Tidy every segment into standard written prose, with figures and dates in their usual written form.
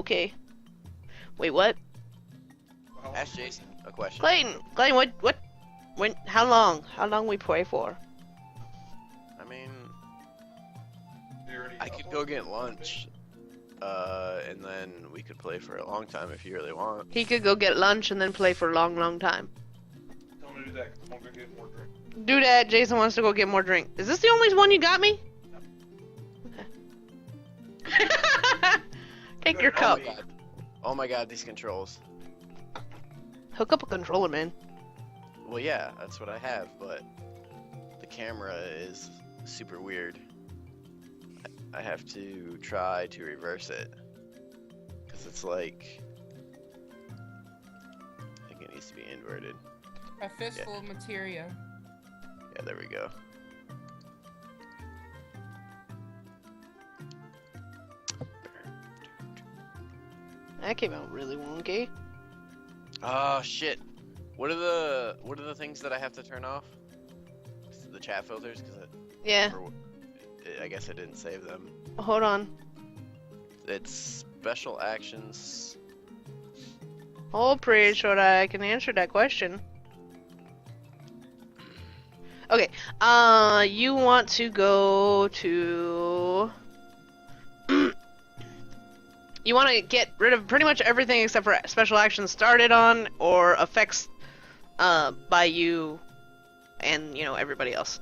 Okay. Wait, what? Ask Jason a question. Clayton, how long we play for? I mean, I could go get lunch, and then we could play for a long time if you really want. He could go get lunch and then play for a long, long time. Tell him to do that, 'cause I'm gonna go get more drink. Do that. Jason wants to go get more drink. Is this the only one you got me? Okay. Take your cup. Oh my god, these controls. Hook up a controller, man. Well, yeah, that's what I have, but the camera is super weird. I have to try to reverse it. Because it's like... I think it needs to be inverted. A fistful of materia. Yeah, there we go. That came out really wonky. Oh shit! What are the things that I have to turn off? The chat filters, because Yeah. I guess I didn't save them. Hold on. It's special actions. Oh, pretty sure I can answer that question. Okay. You want to go to... You want to get rid of pretty much everything except for special actions started on or effects by you and, you know, everybody else.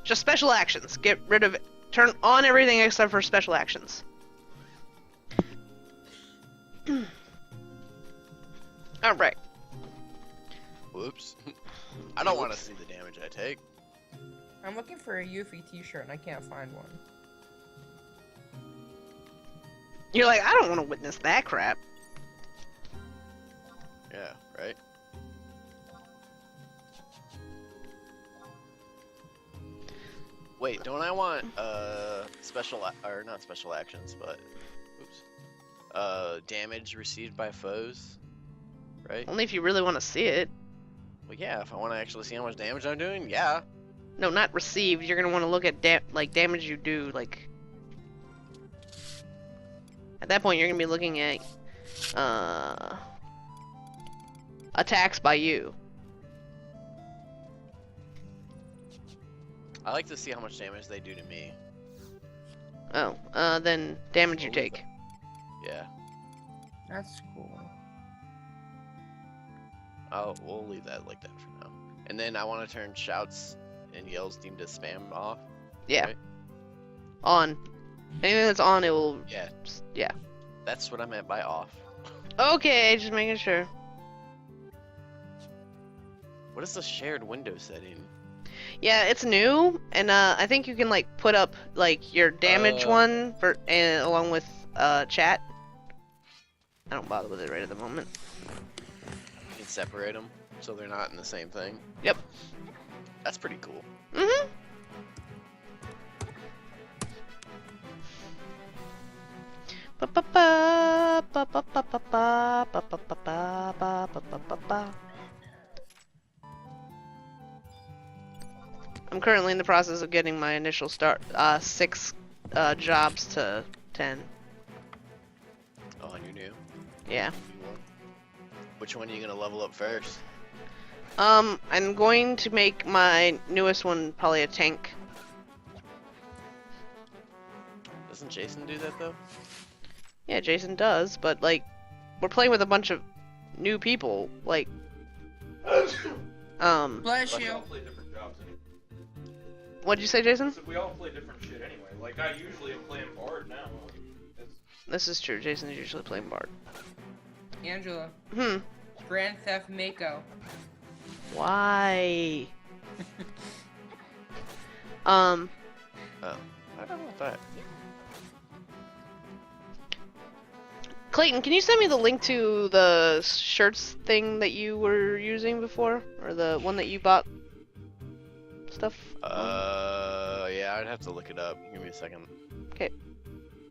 Just special actions. Get rid of... Turn on everything except for special actions. Alright. Whoops. I don't want to see the damage I take. I'm looking for a Yuffie t-shirt and I can't find one. You're like, I don't want to witness that crap. Yeah, right? Wait, don't I want special or not special actions, but oops. Damage received by foes, right? Only if you really want to see it. Well, yeah, if I want to actually see how much damage I'm doing, yeah. No, not received. You're gonna want to look at damage you do. Like at that point, you're gonna be looking at attacks by you. I like to see how much damage they do to me. Oh, then damage you take. Yeah. That's cool. We'll leave that like that for now. And then I want to turn shouts and yells deemed as spam off. Yeah. Right? On. Anything that's on, it will. Yeah. Yeah. That's what I meant by off. Okay, just making sure. What is the shared window setting? Yeah, it's new, and I think you can like put up like your damage one for along with chat. I don't bother with it right at the moment. You can separate them so they're not in the same thing. Yep. That's pretty cool. Mhm. Ba ba ba ba ba ba ba ba ba ba ba ba ba ba ba. I'm currently in the process of getting my initial 6 jobs to 10. Oh, and you're new? Yeah. Which one are you gonna level up first? I'm going to make my newest one probably a tank. Doesn't Jason do that though? Yeah, Jason does, but like, we're playing with a bunch of new people, like, Bless We you. all play different jobs anyway. what'd you say, Jason? So we all play different shit anyway. Like, I usually am playing Bard now. It's... This is true, Jason is usually playing Bard. Angela. Hmm. Grand Theft Mako. Why? Oh, I don't know that. Clayton, can you send me the link to the shirts thing that you were using before? Or the one that you bought stuff on? Yeah, I'd have to look it up. Give me a second. Okay.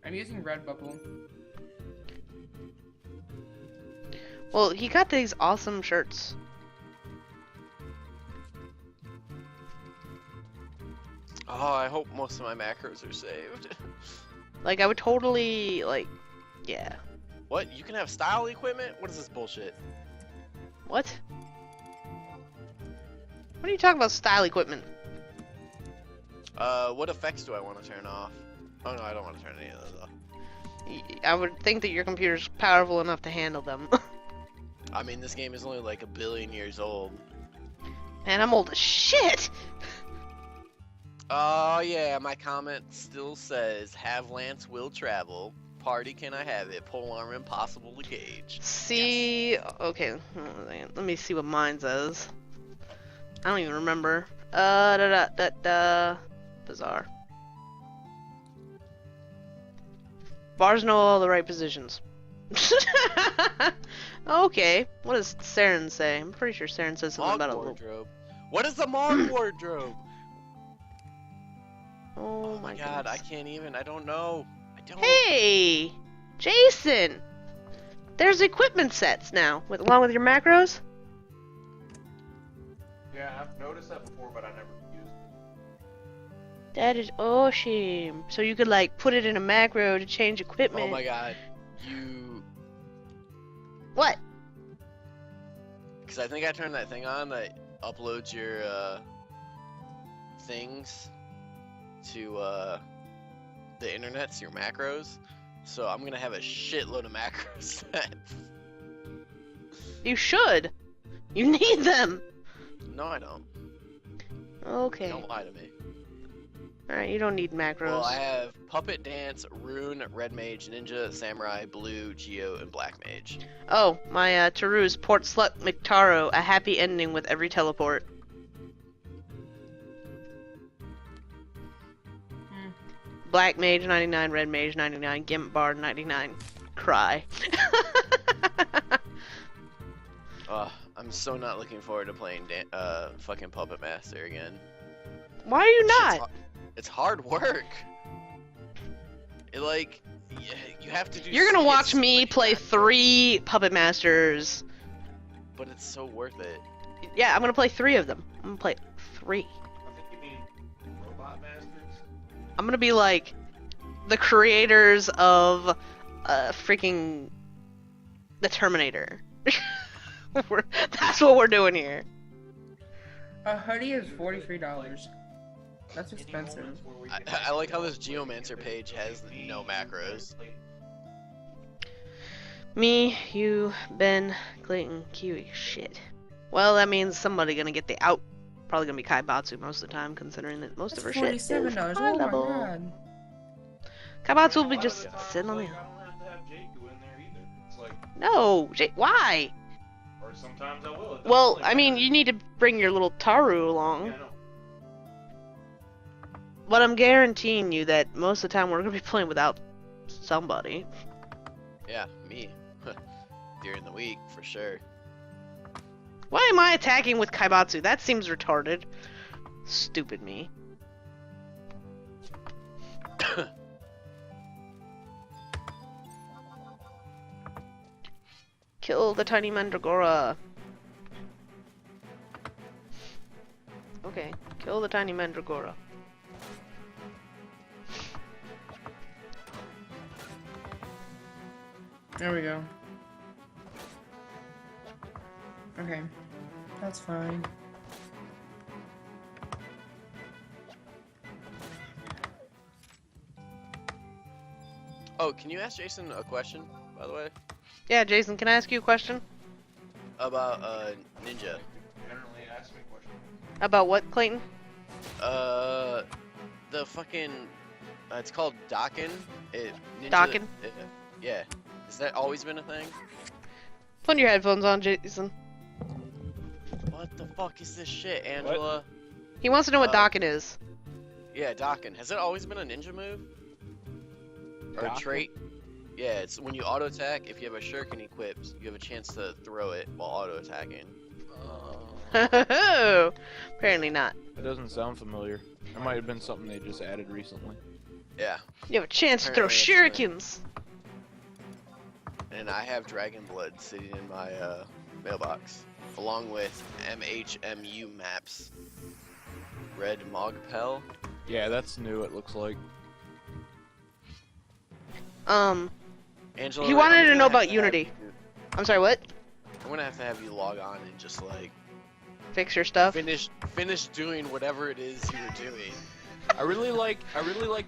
I'm using Redbubble. Well, he got these awesome shirts. Oh, I hope most of my macros are saved. Like, I would totally, like, yeah. What? You can have style equipment? What is this bullshit? What? What are you talking about? Style equipment? What effects do I want to turn off? Oh no, I don't want to turn any of those off. I would think that your computer's powerful enough to handle them. I mean, this game is only like 1 billion years old. Man, I'm old as shit! Oh yeah, my comment still says, have Lance will travel. Party can I have it? Pole armor impossible to gauge. See... Okay, let me see what mine says. I don't even remember. Bizarre. Bars know all the right positions. Okay, what does Saren say? I'm pretty sure Saren says something Mog about a little... wardrobe. What is the Mog wardrobe? Oh my my god, goodness. I can't even. I don't know. I don't. Hey! Jason! There's equipment sets now, along with your macros. Yeah, I've noticed that before, but I never used it. That is awesome. So you could like put it in a macro to change equipment. Oh my god. You. What? Because I think I turned that thing on that uploads your things to the internet, so your macros. So I'm gonna have a shitload of macro sets. You should. You need them. No, I don't. Okay. Don't lie to me. Alright, you don't need macros. Well, I have Puppet Dance, Rune, Red Mage, Ninja, Samurai, Blue, Geo, and Black Mage. Oh, my Taru's Port Slut McTaro, a happy ending with every teleport. Black Mage 99, Red Mage 99, Gimp Bard 99. Cry. I'm so not looking forward to playing fucking Puppet Master again. Why are you Shit's not? It's hard work. It like you have to do. You're gonna watch so me many play macros, 3 Puppet Masters. but it's so worth it. Yeah, I'm gonna play 3 of them. I'm gonna play 3. I think you mean Robot Masters? I'm gonna be like the creators of freaking the Terminator. That's what we're doing here. A hoodie is $43. That's expensive. I like how this Geomancer page has no macros. Me, you, Ben, Clayton, Kiwi. Shit. Well, that means somebody gonna get the out. Probably gonna be Kaibatsu most of the time, considering that most of her shit is $47. high Oh my level. god. Kaibatsu will be just sitting on the. I don't have to have Jaku in there either. It's like, No, why? or sometimes I will. It doesn't Well, really I mean, matter. you need to bring your little Taru Yeah, along. I know. But I'm guaranteeing you that most of the time we're gonna be playing without somebody. Yeah, me. During the week for sure. Why am I attacking with Kaibatsu? That seems retarded. Stupid me. Kill the tiny Mandragora. Okay, kill the tiny Mandragora. There we go. Okay. That's fine. Oh, can you ask Jason a question, by the way? Yeah, Jason, can I ask you a question? About Ninja. Generally ask me questions. About what, Clayton? The fucking it's called Dockin. Dockin? Yeah. Has that always been a thing? Put your headphones on, Jason. What the fuck is this shit, Angela? He wants to know what Dockin is. Yeah, Dockin. Has it always been a ninja move? Or a Dockin? trait? Yeah, it's when you auto attack, if you have a shuriken equipped, you have a chance to throw it while auto attacking. Apparently not. That doesn't sound familiar. It might have been something they just added recently. Yeah. You have a chance to throw Apparently shurikens. And I have Dragon Blood sitting in my mailbox, along with MHMU maps. Red Mogpel. Yeah, that's new, it looks like. Angela, He wanted I'm to gonna know have about have Unity. you- I'm sorry, what? I'm gonna have to have you log on and just like Fix your stuff. finish doing whatever it is you were doing. I really like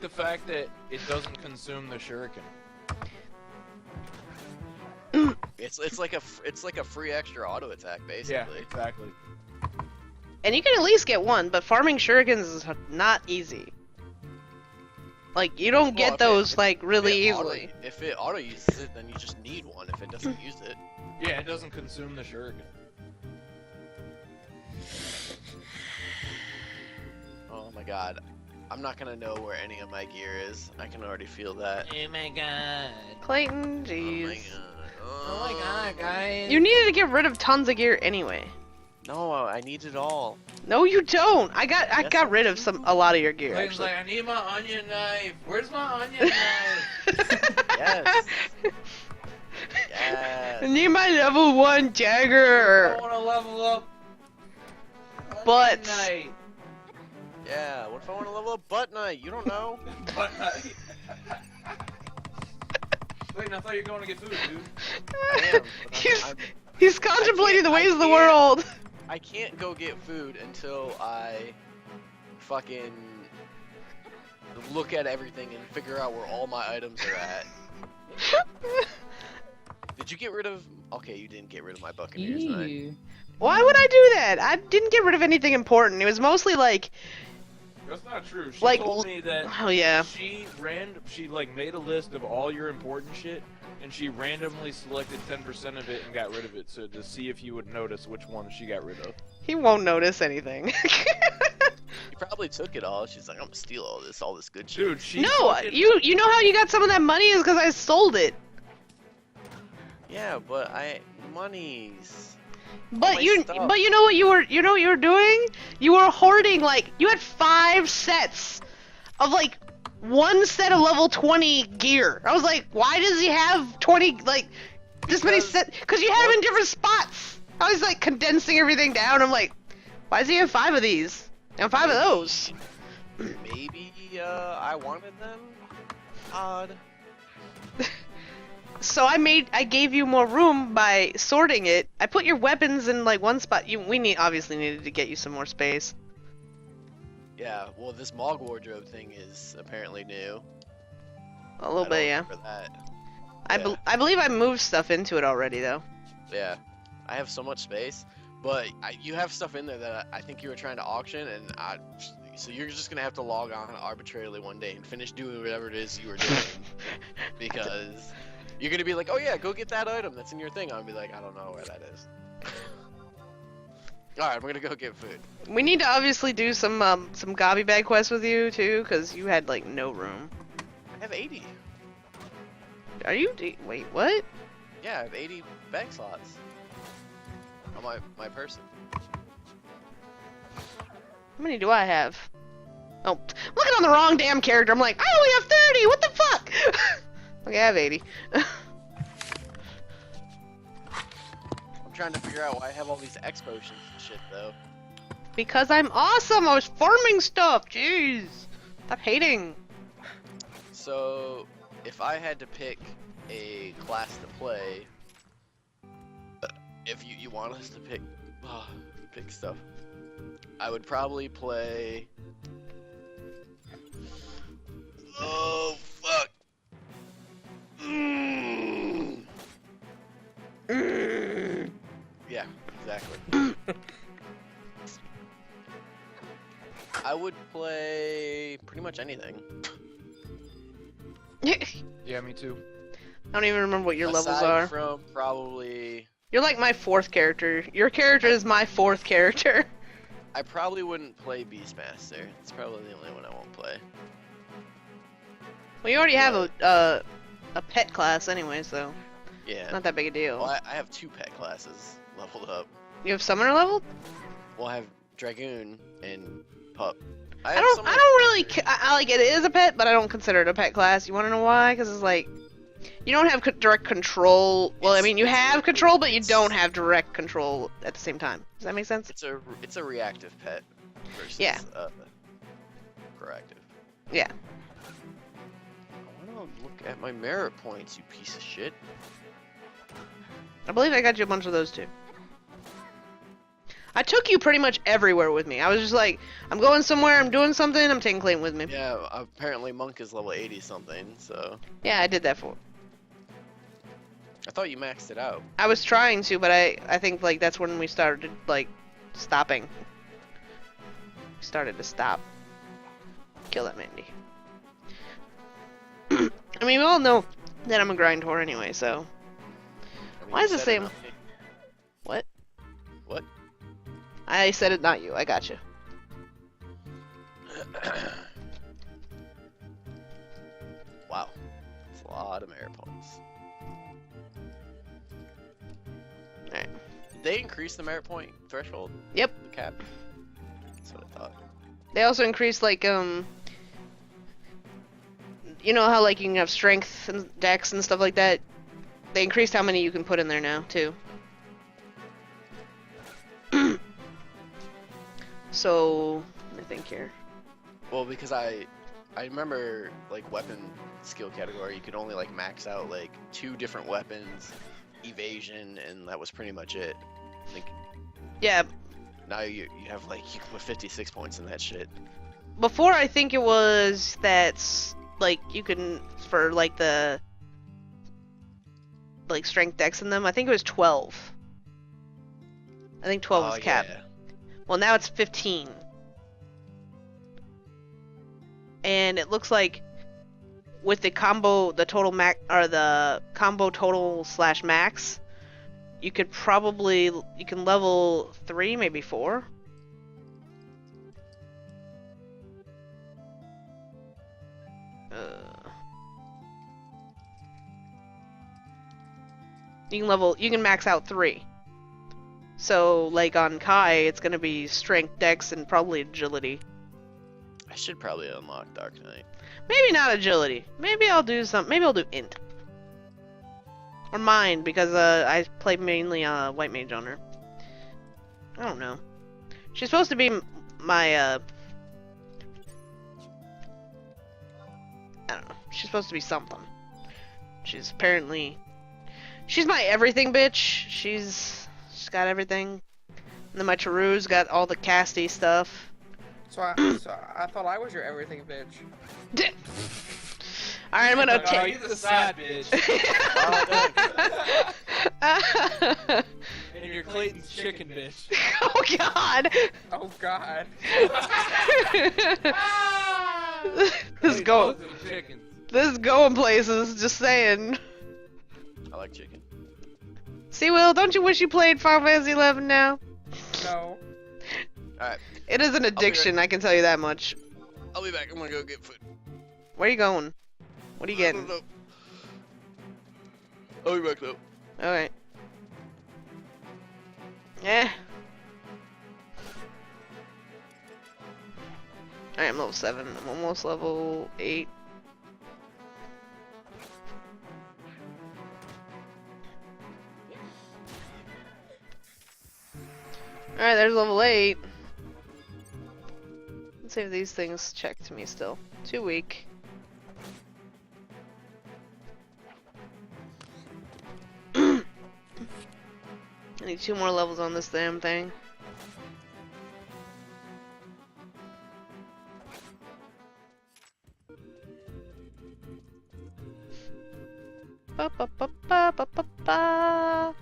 the fact that it doesn't consume the shuriken. It's like a free extra auto attack Yeah, basically. exactly. And you can at least get one, but farming shurikens is not easy. Like, you don't Well, get if it- those, if- like, really if it auto- easily. If it auto uses it, then you just need one. If it doesn't use it, Yeah, it doesn't consume the shuriken. oh my god, I'm not gonna know where any of my gear is. I can already feel that. Oh my god. Clayton, Oh my jeez. god. Oh my god, guys. You needed to get rid of tons of gear anyway. No, I need it all. No, you don't. I got Yes, got I rid of a lot of your gear Clayton's actually. like, I need my onion knife. Where's my onion knife? Yes. I Yes. need my level 1 I dagger. want to level up. Onion But- knife. Yeah. What if I want to level up butt knight? You don't know. Butt knife. Clayton, I thought you were going to get food, dude. I am. But He's- I'm, He's contemplating the I ways of the can't- world. I can't go get food until I fucking look at everything and figure out where all my items are at. Did you get rid of? Okay, you didn't get rid of my Buccaneers knife. Ew. Why would I do that? I didn't get rid of anything important. It was mostly like, That's not true. She Like, told me that oh yeah. she like made a list of all your important shit, and she randomly selected 10% of it and got rid of it, so to see if you would notice which one she got rid of. He won't notice anything. She probably took it all. She's like, I'm gonna steal all this good shit. Dude, she No, fucking- you know how you got some of that money is because I sold it. Yeah, but monies. But my you stuff. but you know what you were doing? You were hoarding, like, you had 5 sets of like one set of level 20 gear. I was like, why does he have 20 like this many Because- sets? Because you had them in different spots. I was like condensing everything down. I'm like, why does he have 5 of these and 5 of those? Maybe I wanted them. Odd. So I gave you more room by sorting it. I put your weapons in like one spot. Obviously needed to get you some more space. Yeah. Well, this Mog wardrobe thing is apparently new. A little I bit, don't yeah. remember that. I believe I moved stuff into it already though. Yeah. I have so much space, but you have stuff in there that I think you were trying to auction, and so you're just gonna have to log on arbitrarily one day and finish doing whatever it is you were doing, because you're gonna be like, oh yeah, go get that item that's in your thing. I'll be like, I don't know where that is. All right, I'm gonna go get food. We need to obviously do some gobby bag quests with you too, because you had like no room. I have 80. Are you? Wait, what? Yeah, I have 80 bag slots on my person. How many do I have? Oh, I'm looking on the wrong damn character. I'm like, I only have 30. What the fuck? Okay, I have 80. I'm trying to figure out why I have all these X potions and shit though. Because I'm awesome. I was farming stuff. Jeez. Stop hating. So, if I had to pick a class to play, if you want us to pick stuff, I would probably play. Oh fuck! Yeah, exactly. I would play pretty much anything. Yeah, me too. I don't even remember what your levels Aside are. from probably, You're like my 4th character. Your character is my 4th character. I probably wouldn't play Beastmaster. It's probably the only one I won't play. Well, you already have a pet class anyway, so Yeah. not that big a deal. Well, I have 2 pet classes leveled up. You have summoner level? Well, I have Dragoon and Pup. I don't really. I like it is a pet, but I don't consider it a pet class. You want to know why? Because it's like you don't have direct control. Well, I mean, you have control, but you don't have direct control at the same time. Does that make sense? It's a reactive pet versus Yeah. proactive. Yeah. I wanna look at my merit points, you piece of shit. I believe I got you a bunch of those too. I took you pretty much everywhere with me. I was just like, I'm going somewhere, I'm doing something, I'm taking Clayton with me. Yeah, apparently Monk is level 80 something, so. Yeah, I did that for. I thought you maxed it out. I was trying to, but I think like that's when we started like stopping. Started to stop. Kill that Mandy. I mean, we all know that I'm a grind whore anyway, so. I mean, Why you is the said same? enough. What? What? I said it, not you. I got you. Wow. That's a lot of merit points. Alright. Did they increase the merit point threshold? Yep. The cap? That's what I thought. They also increased like you know how like you can have strength and dex and stuff like that? They increased how many you can put in there now too. So let me think here. Well, because I remember like weapon skill category, you could only like max out like 2 different weapons, evasion, and that was pretty much it. I think Yeah, now you have like you can put 56 points in that shit. before I think it was that like you can for like the like strength dex in them. I think it was 12. I think 12 was cap. Yeah. Well, now it's 15. And it looks like with the combo, the total max, or the combo total slash max, you could probably, you can level 3, maybe 4. You can max out 3. So, like on Kai, it's gonna be strength, dex, and probably agility. I should probably unlock Dark Knight. Maybe not agility. Maybe I'll do some. Maybe I'll do int. Or mind, because I play mainly white mage on her. I don't know. She's supposed to be my I don't know. She's supposed to be something. She's apparently. She's my everything bitch. She's got everything. And then my Taru's got all the casty stuff. So I thought I was your everything bitch. Alright, I'm gonna Oh, take. you're the side bitch. And you're Clayton's chicken bitch. Oh god! Oh god. This is going. Chickens. This is going places. Just saying. I like chicken. See, Will, don't you wish you played Final Fantasy 11 now? No. Alright, It is an addiction. I can tell you that much. I'll be back. I'm gonna go get food. Where are you going? What are you I don't getting? know. I'll be back though. Alright. Eh. Alright, I'm level 7. I'm almost level 8. Alright, there's level 8. Let's see if these things check to me still. Too weak. I need 2 more levels on this damn thing. Ba ba ba ba ba ba ba.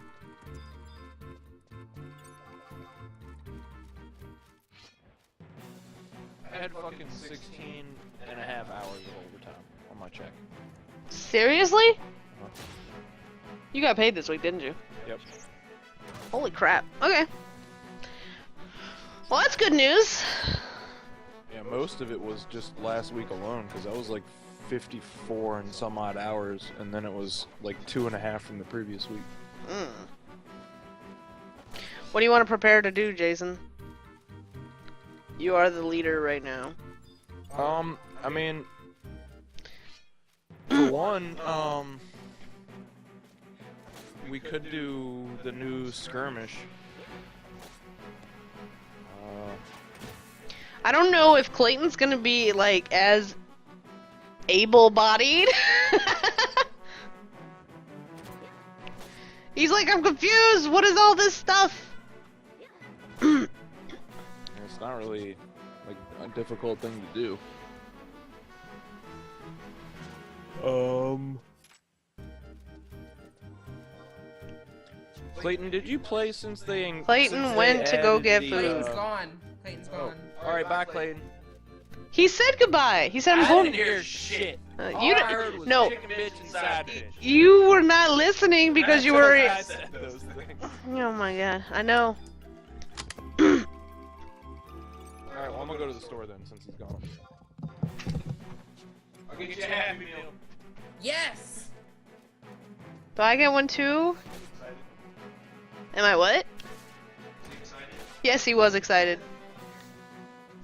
I had fucking 16 and a half hours of overtime on my check. Seriously? You got paid this week, didn't you? Yep. Holy crap. Okay. Well, that's good news. Yeah, most of it was just last week alone, because I was like 54 and some odd hours, and then it was like 2.5 from the previous week. Mm. What do you want to prepare to do, Jason? You are the leader right now. I mean, for one, we could do the new skirmish. I don't know if Clayton's gonna be like as able-bodied. He's like, I'm confused. What is all this stuff? It's not really like a difficult thing to do. Clayton, did you play since they? Clayton since they went to go added get the, food. Clayton's gone. Clayton's Oh. gone. All right, bye, Clayton. He said goodbye. He said I'm I home. didn't hear shit. You All I don't- heard was no. chicken bitch and side bitch. You were not listening because you were. I said those things. Oh my god, I know. All right, well, I'm gonna go to the store then since he's gone. I'll get you a Happy Meal. Yes. Do I get one too? Excited? Am I what? Is he excited? Yes, he was excited.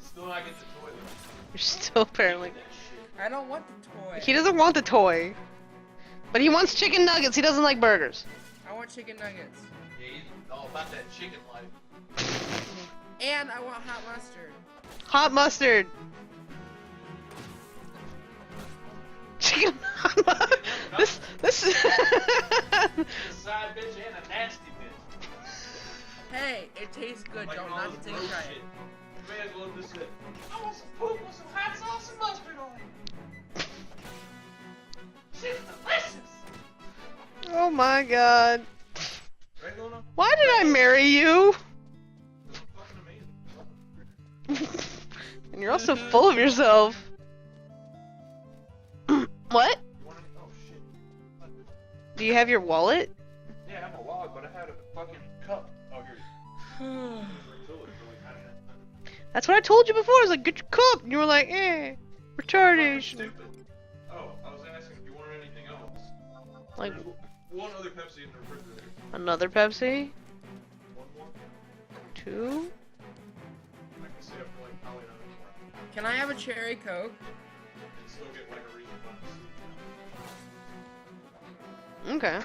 Still not get the toy though. You're still apparently. That shit. I don't want the toy. He doesn't want the toy. But he wants chicken nuggets. He doesn't like burgers. I want chicken nuggets. Yeah, he's all about that chicken life. And I want hot mustard. Hot mustard. Chicken. this. A side bitch and a nasty bitch. Hey, it tastes good. Like Don't all not this to gross try shit. it. You may as well just say, I want some poop with some hot sauce and mustard on it. Shit's delicious. Oh my god. Right, Luna? Why did I marry you? Fucking amazing. And you're also full of yourself. What? You want any? Oh shit. Do you have your wallet? Yeah, I have a wallet, but I had a fucking cup. Oh, here. Fill it for like 99 cents. That's what I told you before. I was like, get your cup. And you were like, retardation. Stupid. Oh, I was asking if you wanted anything else. Like, There's one other Pepsi in the refrigerator. another Pepsi? One more. Two? I can stay up for like probably another more. Can I have a cherry Coke? And still get like a reason not to sleep. Okay.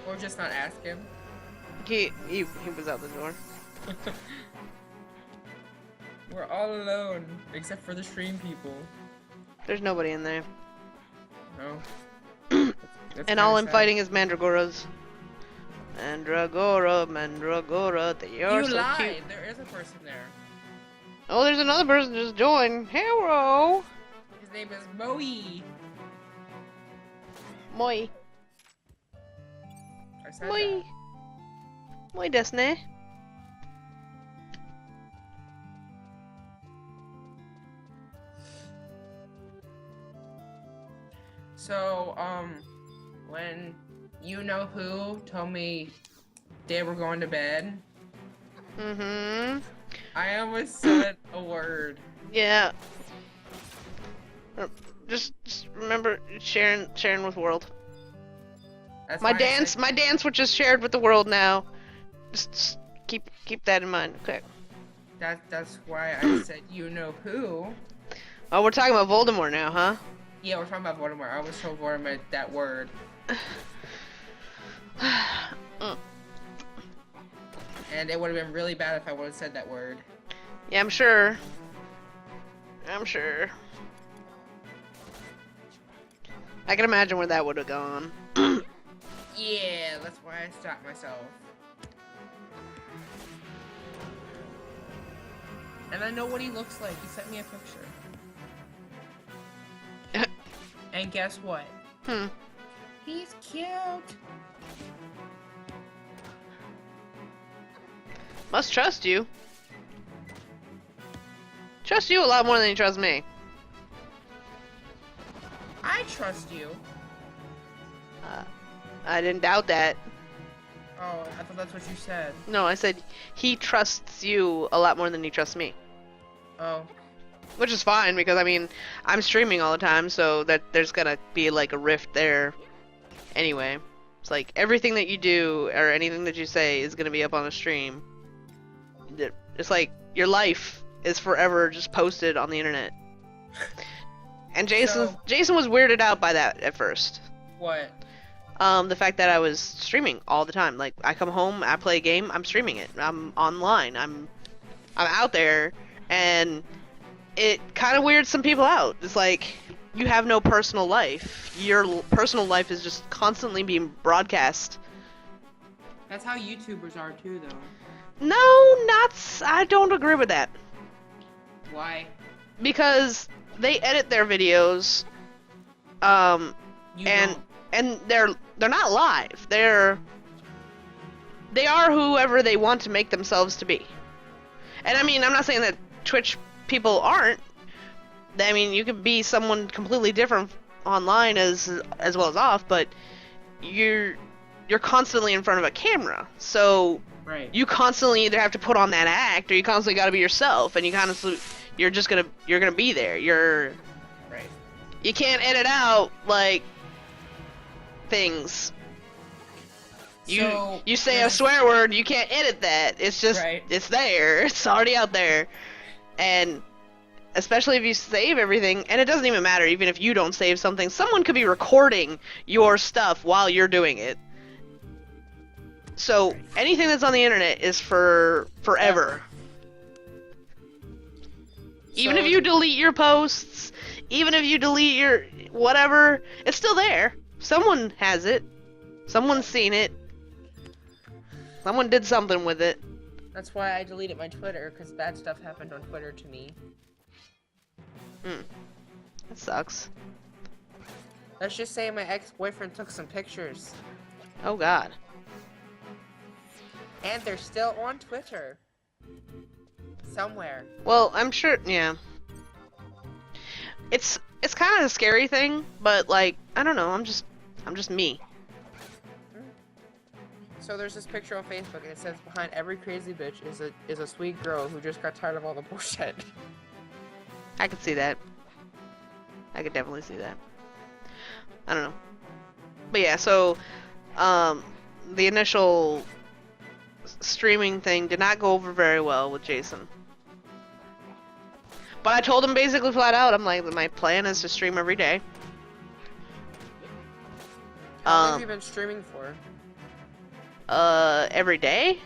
Or just not ask him? He was out the door. We're all alone, except for the stream people. There's nobody in there. No. That's And all kinda I'm sad. fighting is Mandragoras. Mandragora, they are You so lied. cute. There is a person there. Oh, there's another person just joined. Hello! His name is Moe. Moi. I said Moi. that. Moi desu ne. So, when you know who told me they were going to bed, Mm-hmm. I almost said a word. Yeah. Just remember sharing with world. That's My why I dance, said- my dance, which is shared with the world now. Just keep that in mind. Okay. That's why I said you know who. Oh, we're talking about Voldemort now, huh? Yeah, we're talking about Voldemort. I almost told Voldemort that word. Mm. And it would have been really bad if I would have said that word. Yeah, I'm sure. I'm sure. I can imagine where that would have gone. Yeah, that's why I stopped myself. And I know what he looks like. He sent me a picture. And guess what? Hmm. He's cute. Must trust you. Trust you a lot more than you trust me. I trust you. I didn't doubt that. Oh, I thought that's what you said. No, I said he trusts you a lot more than he trusts me. Oh. Which is fine because I mean, I'm streaming all the time, so that there's gonna be like a rift there. Anyway, it's like everything that you do or anything that you say is gonna be up on a stream. It's like your life is forever just posted on the internet. And Jason was weirded out by that at first. What? The fact that I was streaming all the time. Like I come home, I play a game, I'm streaming it. I'm online. I'm out there, and it kind of weirds some people out. It's like, you have no personal life. Your personal life is just constantly being broadcast. That's how YouTubers are too, though. No, I don't agree with that. Why? Because they edit their videos, You don't. and they're not live. They are whoever they want to make themselves to be. And I mean, I'm not saying that Twitch people aren't. I mean, you can be someone completely different online as well as off, but you're constantly in front of a camera. So Right. you constantly either have to put on that act, or you constantly got to be yourself, and you're gonna be there. Right. You can't edit out like things. So, You say a swear word, you can't edit that. It's just Right. it's there. It's already out there. And especially if you save everything, and it doesn't even matter even if you don't save something, someone could be recording your stuff while you're doing it. So anything that's on the internet is for forever. Even So- if you delete your posts, even if you delete your whatever, it's still there. Someone has it. Someone's seen it. Someone did something with it. That's why I deleted my Twitter, because bad stuff happened on Twitter to me. That sucks. Let's just say my ex-boyfriend took some pictures. Oh god. And they're still on Twitter. Somewhere. Well, I'm sure, yeah. It's kind of a scary thing, but like, I don't know, I'm just me. So there's this picture on Facebook, and it says, behind every crazy bitch is a sweet girl who just got tired of all the bullshit. I could see that. I could definitely see that. I don't know. But yeah, so the initial streaming thing did not go over very well with Jason. But I told him basically flat out, I'm like, my plan is to stream every day. How long have you been streaming for? Every day?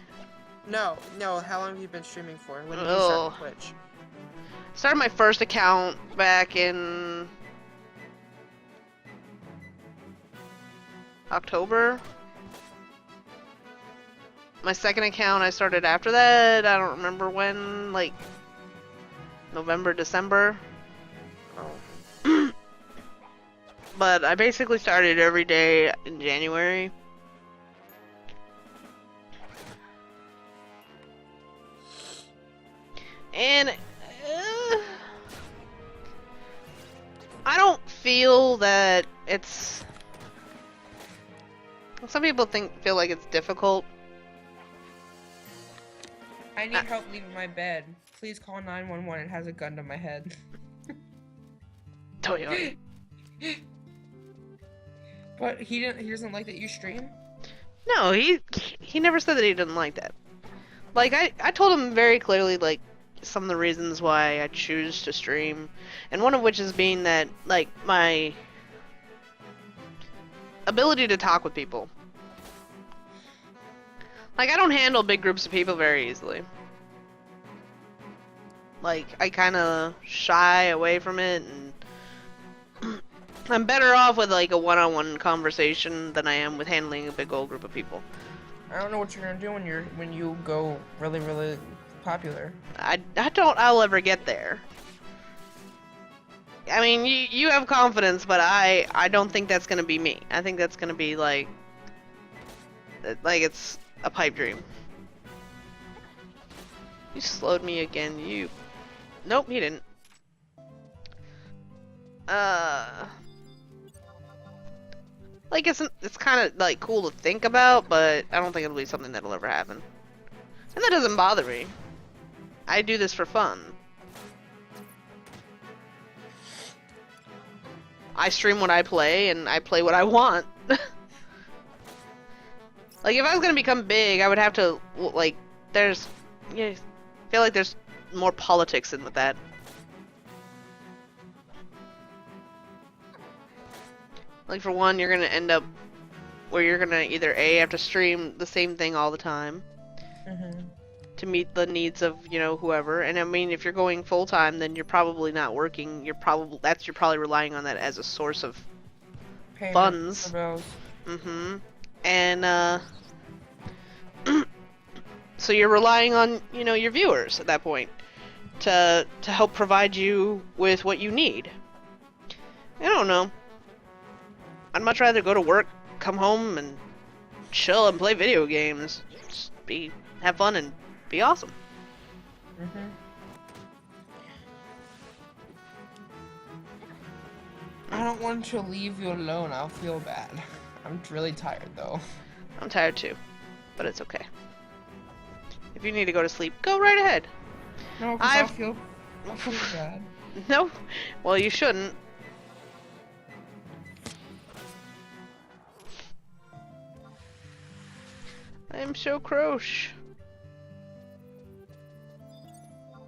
No, how long have you been streaming for? When did you Oh. start Twitch? Started my first account back in October. My second account I started after that. I don't remember when, like November, December. Oh. But I basically started every day in January. And I don't feel that it's. Some people feel like it's difficult. I need help leaving my bed. Please call 911. It has a gun to my head. Toyota. But he doesn't like that you stream? No, he never said that he didn't like that. Like I told him very clearly like some of the reasons why I choose to stream, and one of which is being that like my ability to talk with people. Like I don't handle big groups of people very easily. Like I kind of shy away from it, and I'm better off with like a one-on-one conversation than I am with handling a big old group of people. I don't know what you're gonna do when you go really, really popular. I don't I'll ever get there. I mean, you have confidence, but I don't think that's gonna be me. I think that's gonna be like it's a pipe dream. You slowed me again, you. Nope, he didn't. Like it's kind of like cool to think about, but I don't think it'll be something that'll ever happen. And that doesn't bother me. I do this for fun. I stream what I play, and I play what I want. Like, if I was gonna become big, I would have to, like, I feel like there's more politics in with that. Like, for one, you're gonna end up where you're gonna either A, have to stream the same thing all the time. to meet the needs of, you know, whoever. And I mean, if you're going full time, then you're probably not working. You're probably relying on that as a source of Payment funds. for bills. Mm-hmm. And so you're relying on, you know, your viewers at that point to help provide you with what you need. I don't know. I'd much rather go to work, come home, and chill and play video games. Just have fun and be awesome. Mm-hmm. I don't want to leave you alone. I'll feel bad. I'm really tired though. I'm tired too, but it's okay. If you need to go to sleep, go right ahead. No, because I'll feel bad. No? Well, you shouldn't. I'm so croche.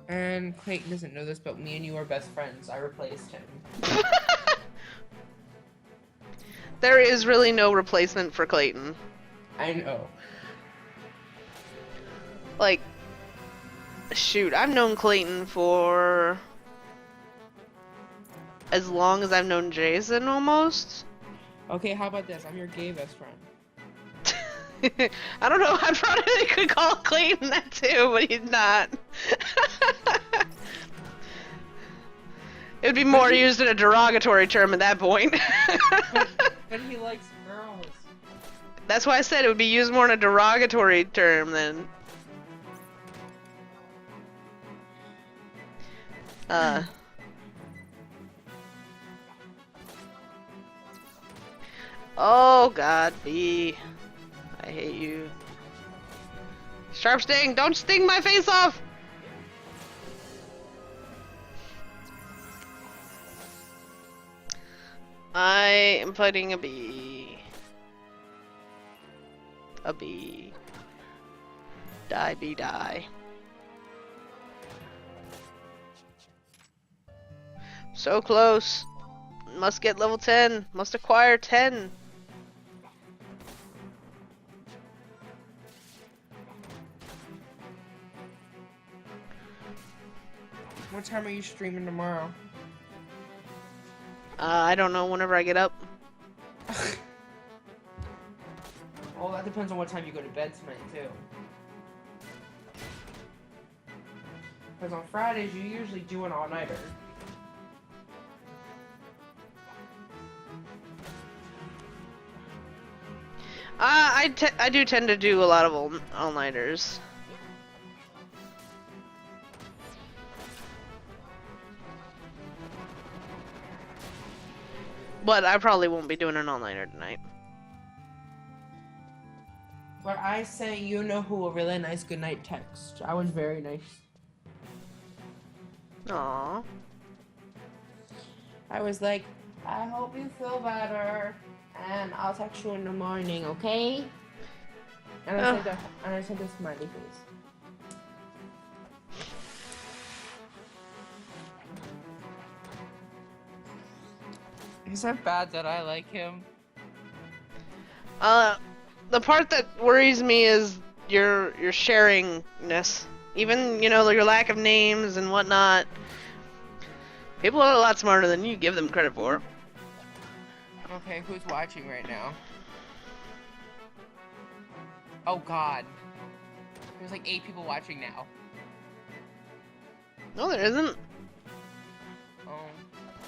And Clayton doesn't know this, but me and you are best friends. I replaced him. There is really no replacement for Clayton. I know. Like, shoot, I've known Clayton for as long as I've known Jason, almost. Okay, how about this? I'm your gay best friend. I don't know, I probably could call Clayton that too, but he's not. It would be more used in a derogatory term at that point. But he likes girls. That's why I said it would be used more in a derogatory term than... Oh god, B. I hate you. Sharp sting! Don't sting my face off! I am fighting a bee. A bee. Die, bee, die. So close. Must get level 10. Must acquire 10. What time are you streaming tomorrow? I don't know, whenever I get up. Well, that depends on what time you go to bed tonight, too. Because on Fridays, you usually do an all-nighter. I do tend to do a lot of all-nighters. But I probably won't be doing an all-nighter tonight. But I sent you know who a really nice goodnight text. I was very nice. Aww. I was like, I hope you feel better, and I'll text you in the morning, okay? And I sent a smiley face. Is that bad that I like him? The part that worries me is your sharingness. Even, you know, your lack of names and whatnot. People are a lot smarter than you give them credit for. Okay, who's watching right now? Oh god. There's like 8 people watching now. No, there isn't. Oh.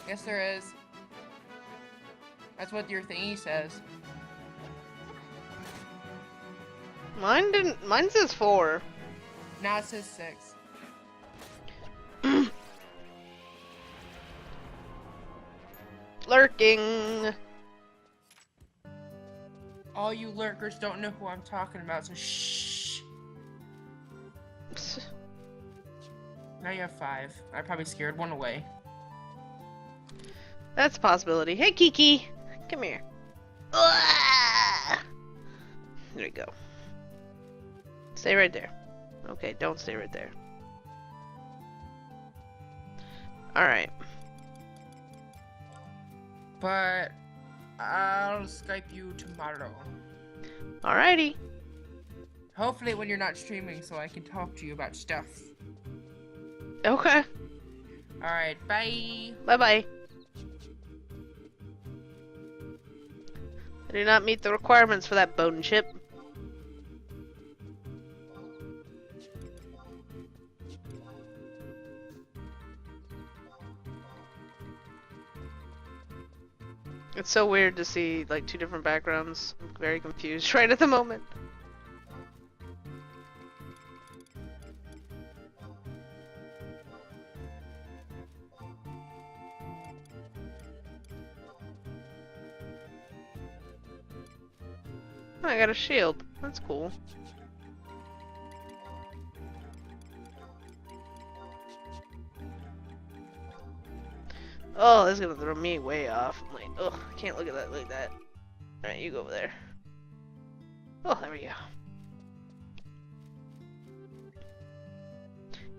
Yes, there is. That's what your thingy says. Mine says 4. Now it says 6. Lurking. All you lurkers don't know who I'm talking about, so shh. Now you have 5. I probably scared one away. That's a possibility. Hey, Kiki. Come here. There we go. Stay right there. Okay, don't stay right there. Alright. But I'll Skype you tomorrow. Alrighty. Hopefully when you're not streaming so I can talk to you about stuff. Okay. Alright, bye. Bye-bye. I do not meet the requirements for that bone chip. It's so weird to see like two different backgrounds. I'm very confused right at the moment. Oh, I got a shield. That's cool. Oh, this is gonna throw me way off. I'm like, oh, I can't look at that like that. Alright, you go over there. Oh, there we go.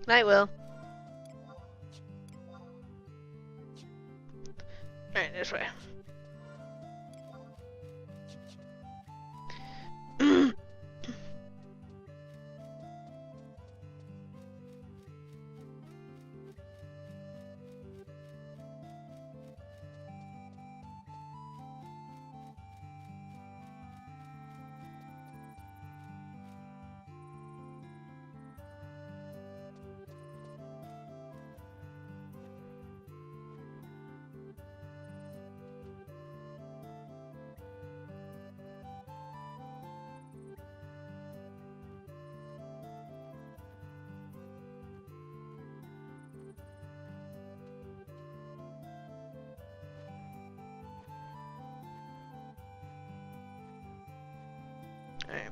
Night, Will. Alright, this way. Alright.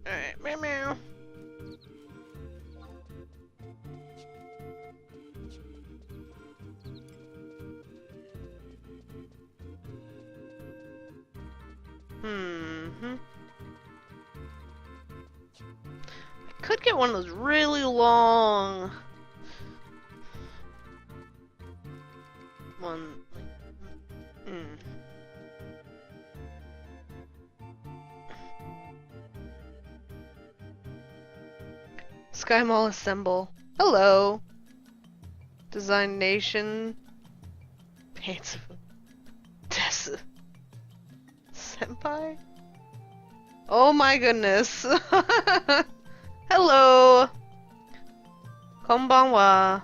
Alright, meow meow. Mm-hmm. I could get one of those really long one. Mm. Sky Mall Assemble. Hello. Design Nation. Paints. Tessa. Senpai? Oh my goodness. Hello. Konbanwa.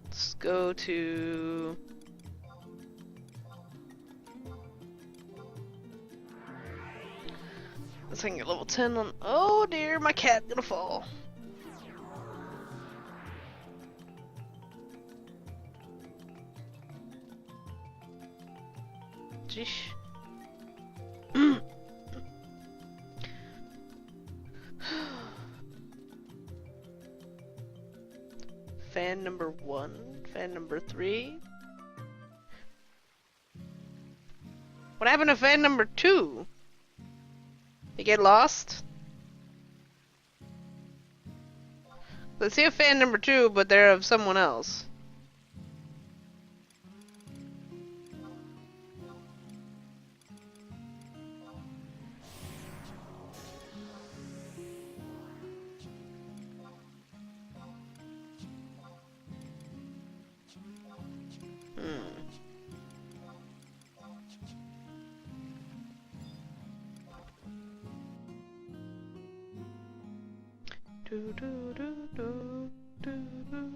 Let's go to... Let's hang at level 10 on... Oh dear, my cat's gonna fall. Jeesh. Fan number 1, fan number 3. What happened to fan number 2? They get lost? Let's see a fan number 2, but they're of someone else. Do, do, do, do, do, do.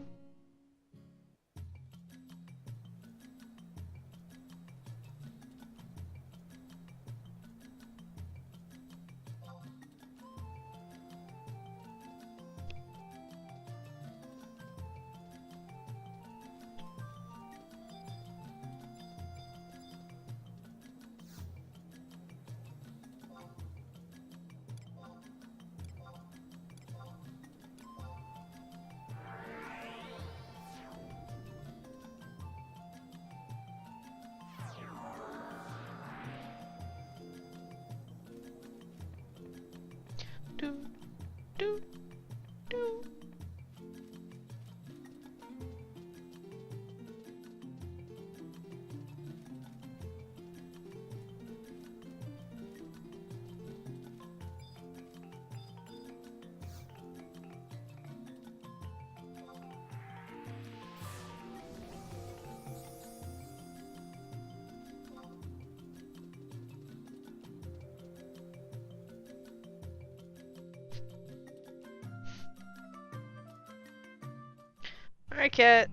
Hi, Cat.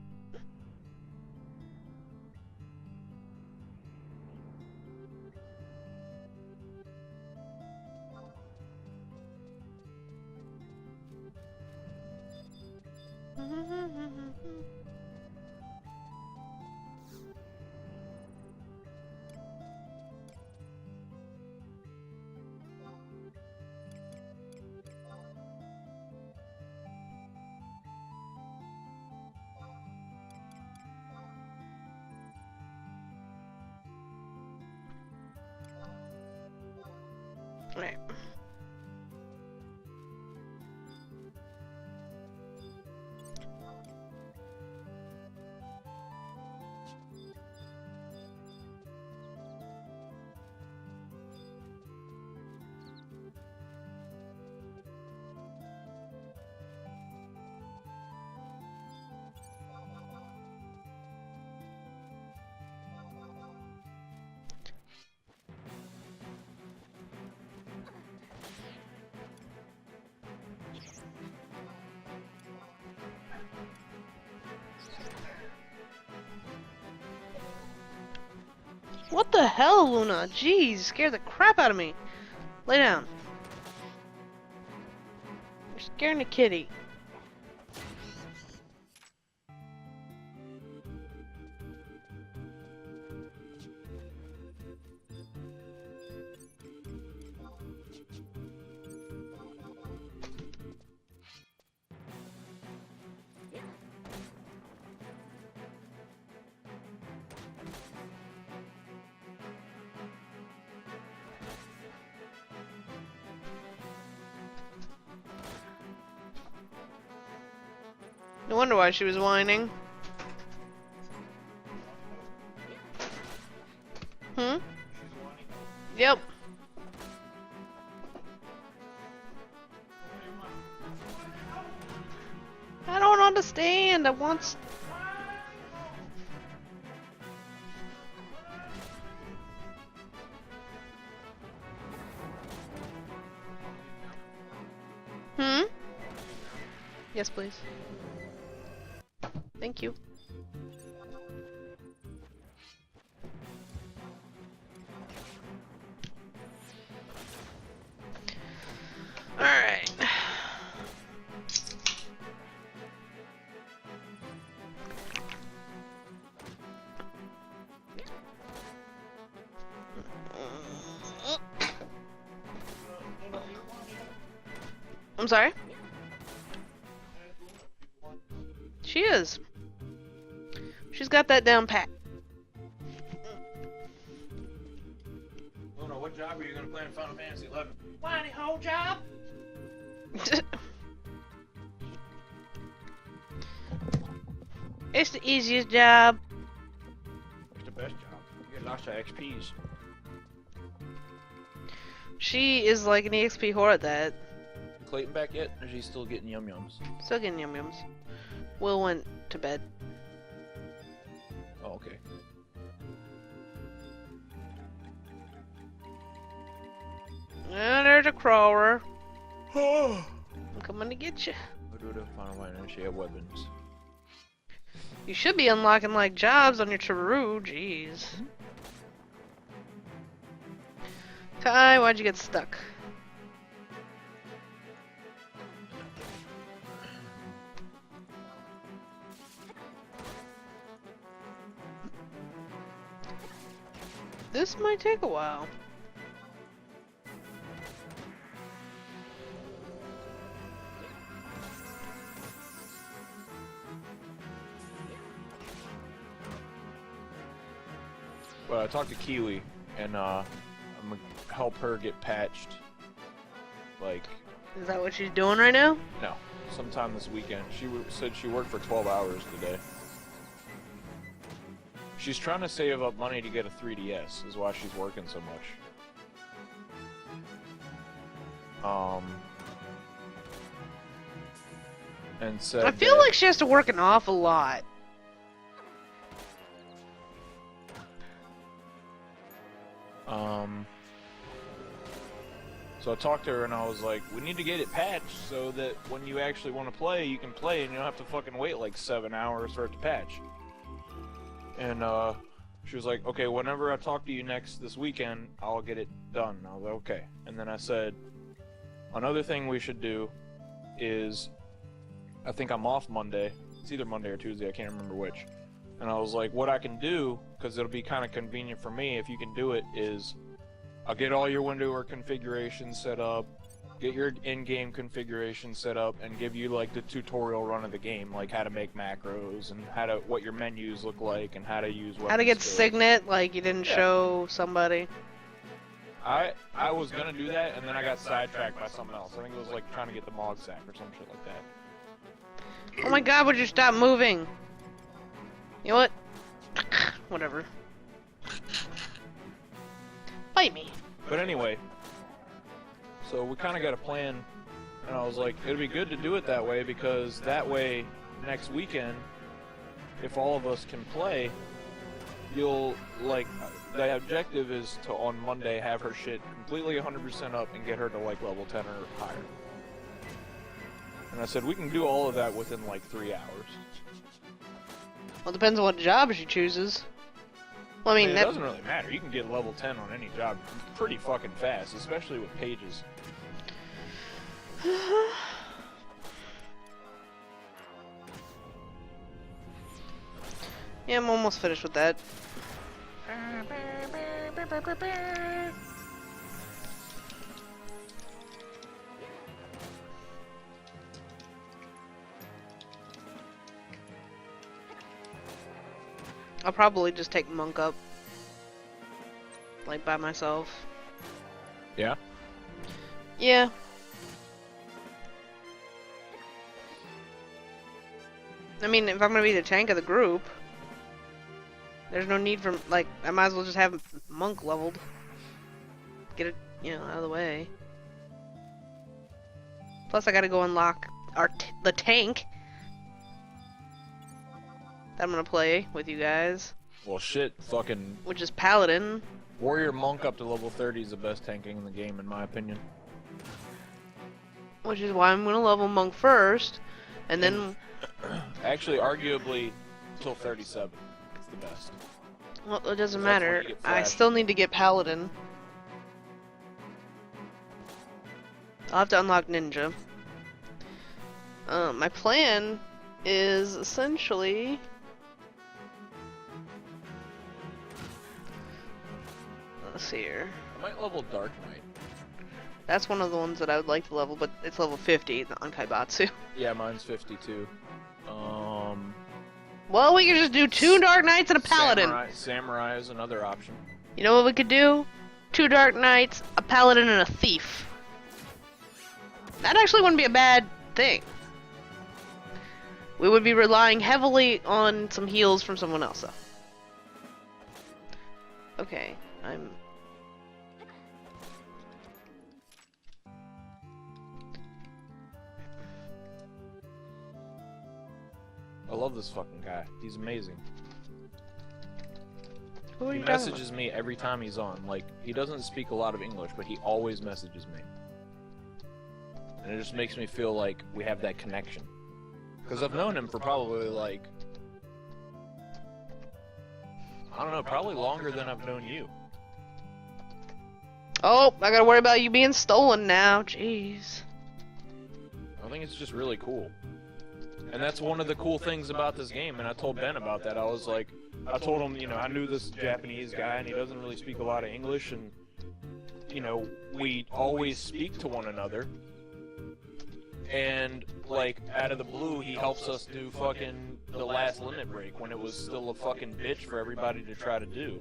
Alright. What the hell, Luna? Jeez, scared the crap out of me. Lay down. You're scaring the kitty. No wonder why she was whining. Hmm? Yep. I don't understand. I want... Hmm? Yes, please. Thank you. Alright. I'm sorry? She is. She's got that down pat. Luna, what job are you gonna play in Final Fantasy 11? Whiny whole job. It's the easiest job. It's the best job. You get lots of XPs. She is like an EXP whore at that. Clayton back yet? Or is he still getting yum yums? Still getting yum yums. Will went to bed. Oh, okay. And there's a crawler. I'm coming to get you. What do the Final Fantasy have weapons? You should be unlocking like jobs on your Taru. Jeez. Kai, why'd you get stuck? This might take a while. Well, I talked to Kiwi, and I'm gonna help her get patched. Like, Is that what she's doing right now? no, sometime this weekend. She said she worked for 12 hours today. She's trying to save up money to get a 3DS, is why she's working so much. And said I feel that- like she has to work an awful lot. So I talked to her and I was like, we need to get it patched so that when you actually want to play, you can play and you don't have to fucking wait like 7 hours for it to patch. And she was like, okay, whenever I talk to you next this weekend, I'll get it done. And I was like, okay. And then I said, another thing we should do is, I think I'm off Monday. It's either Monday or Tuesday, I can't remember which. And I was like, what I can do, because it'll be kind of convenient for me if you can do it, is I'll get all your windowware configurations set up, get your in-game configuration set up, and give you like the tutorial run of the game, like how to make macros and what your menus look like and how to use weapons. How to get skills. Signet, like you didn't show somebody. I was gonna do that, and then I got sidetracked by something else. I think it was like trying to get the Mog Sack or some shit like that. Oh my god, would you stop moving? You know what? Whatever. Bite me. But anyway, so we kind of got a plan, and I was like, it'd be good to do it that way, because that way, next weekend, if all of us can play, you'll, like, the objective is to, on Monday, have her shit completely 100% up and get her to, like, level 10 or higher. And I said, we can do all of that within, like, 3 hours. Well, it depends on what job she chooses. Well, I mean, it that... doesn't really matter. You can get level 10 on any job pretty fucking fast, especially with pages. Yeah, I'm almost finished with that. I'll probably just take Monk up. Like, by myself. Yeah? Yeah. I mean, if I'm gonna be the tank of the group, there's no need for, like, I might as well just have Monk leveled. Get it, you know, out of the way. Plus, I gotta go unlock the tank that I'm gonna play with you guys. Well, shit, fucking... Which is Paladin. Warrior Monk up to level 30 is the best tanking in the game, in my opinion. Which is why I'm gonna level Monk first, and then... Actually, arguably, till 37 is the best. Well, it doesn't That's when matter. you get I flash. still need to get Paladin. I'll have to unlock Ninja. My plan is essentially... Let's see here. I might level Dark Knight. That's one of the ones that I would like to level, but it's level 50 on Kaibatsu. Yeah, mine's 52. Well, we could just do 2 Dark Knights and a Paladin. Samurai is another option. You know what we could do? 2 Dark Knights, a Paladin, and a Thief. That actually wouldn't be a bad thing. We would be relying heavily on some heals from someone else, though. Okay, I'm... I love this fucking guy. He's amazing. Who are He you talking messages me every time he's on. Like, he doesn't speak a lot of English, but he always messages me. And it just makes me feel like we have that connection. Because I've known him for probably, like... I don't know, probably longer than I've known you. Oh, I gotta worry about you being stolen now. Jeez. I think it's just really cool. And that's one of the cool things about this game, and I told Ben about that. I was like, I told him, you know, I knew this Japanese guy, and he doesn't really speak a lot of English, and, you know, we always speak to one another. And, like, out of the blue, he helps us do fucking the last limit break when it was still a fucking bitch for everybody to try to do.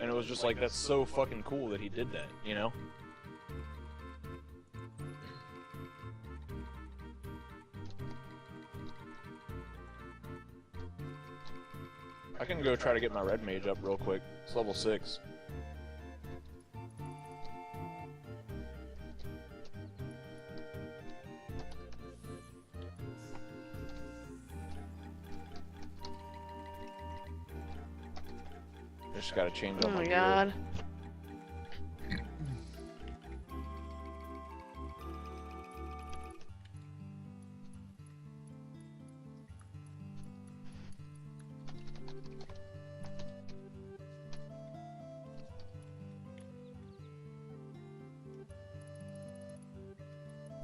And it was just like, that's so fucking cool that he did that, you know? I can go try to get my red mage up real quick. It's level 6. Just gotta change up Oh my my god.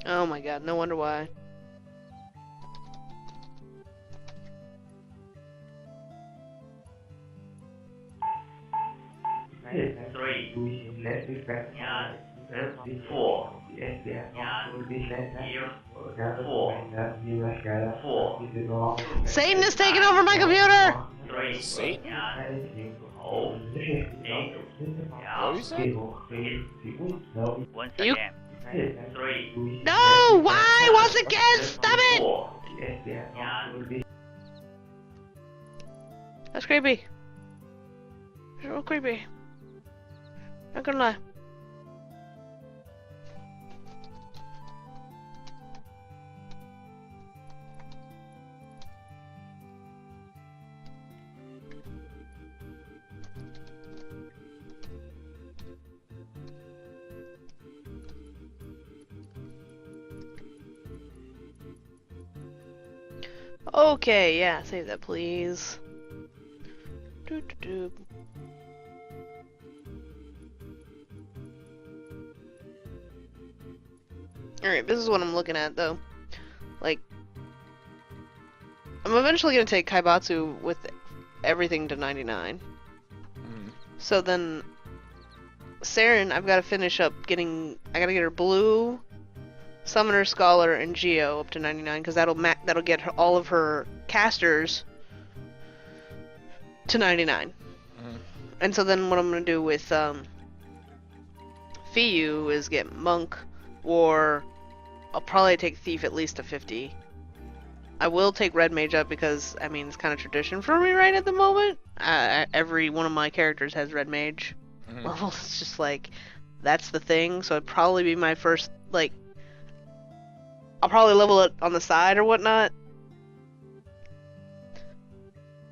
Oh my god, no wonder why. Satan is taking over my computer! Satan? What you said? You... No! Why? Once again! Stop it! That's creepy. It's real creepy. Not gonna lie. Okay, yeah, save that please. Doo -doo -doo. Alright, this is what I'm looking at though. Like, I'm eventually gonna take Kaibatsu with everything to 99. Mm. So then, Saren, I've got to finish up getting. I gotta get her Blue, Summoner, Scholar, and Geo up to 99 because that'll get her, all of her casters to 99. Mm. And so then what I'm gonna do with Fiyu is get Monk, War. I'll probably take Thief at least to 50. I will take Red Mage up because, I mean, it's kind of tradition for me right at the moment. Every one of my characters has Red Mage Mhm. level. It's just like, that's the thing. So it'd probably be my first, like, I'll probably level it on the side or whatnot.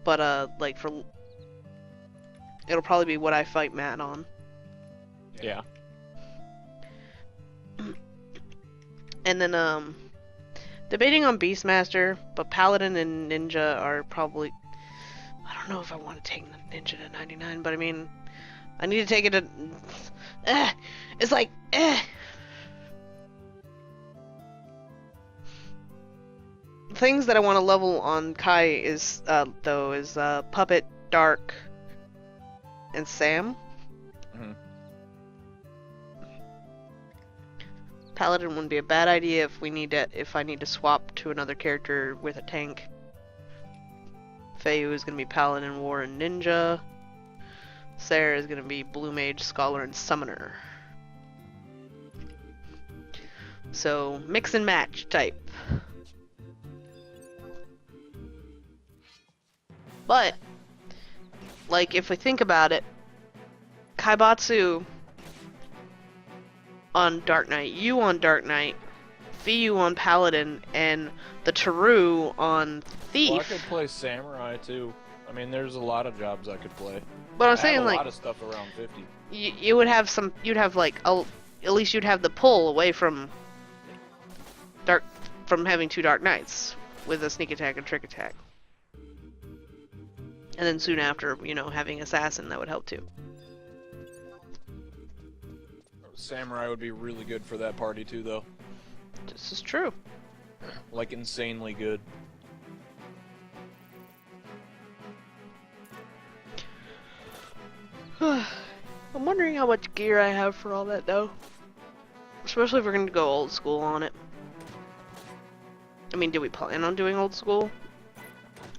But, like, it'll probably be what I fight Matt on. Yeah. And then, debating on Beastmaster, but Paladin and Ninja are probably... I don't know if I want to take the Ninja to 99, but I mean... I need to take it to... It's like... Things that I want to level on Kai is, Puppet, Dark, and Sam. Mhm. Paladin wouldn't be a bad idea if I need to swap to another character with a tank. Feiyu is gonna be Paladin, War, and Ninja. Sarah is gonna be Blue Mage, Scholar, and Summoner. So mix and match type. But like if we think about it, Kaibatsu on Dark Knight, you on Dark Knight, Fiyu on Paladin, and the Teru on Thief. Well, I could play Samurai too. I mean, there's a lot of jobs I could play. But I'm I saying have a like lot of stuff around 50. you would have some. You'd have like at least you'd have the pull away from having two Dark Knights with a sneak attack and trick attack. And then soon after, you know, having Assassin, that would help too. Samurai would be really good for that party too, though. This is true. Like, insanely good. I'm wondering how much gear I have for all that, though. Especially if we're going to go old school on it. I mean, do we plan on doing old school?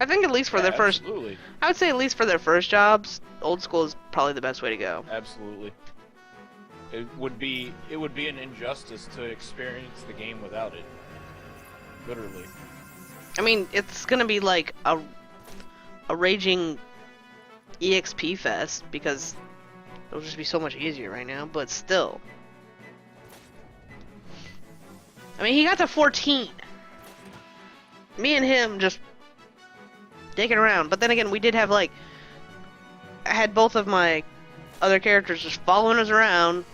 I think at least for their first... Absolutely. I would say at least for their first jobs, old school is probably the best way to go. Absolutely. It would be an injustice to experience the game without it. Literally. I mean, it's gonna be like a raging EXP fest because it'll just be so much easier right now, but still. I mean, he got to 14. Me and him just dicking around, but then again, we did have like, I had both of my other characters just following us around.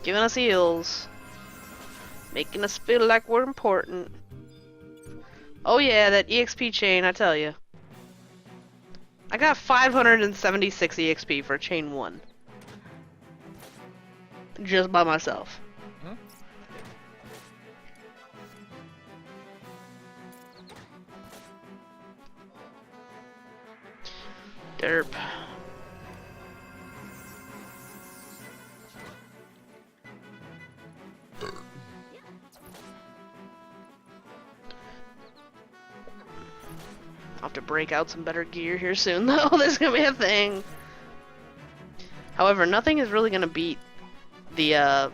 Giving us heals. Making us feel like we're important. Oh yeah, that EXP chain, I tell you. I got 576 EXP for chain 1. just by myself. Hmm? Derp. I'll have to break out some better gear here soon, though. This is gonna be a thing. However, nothing is really gonna beat the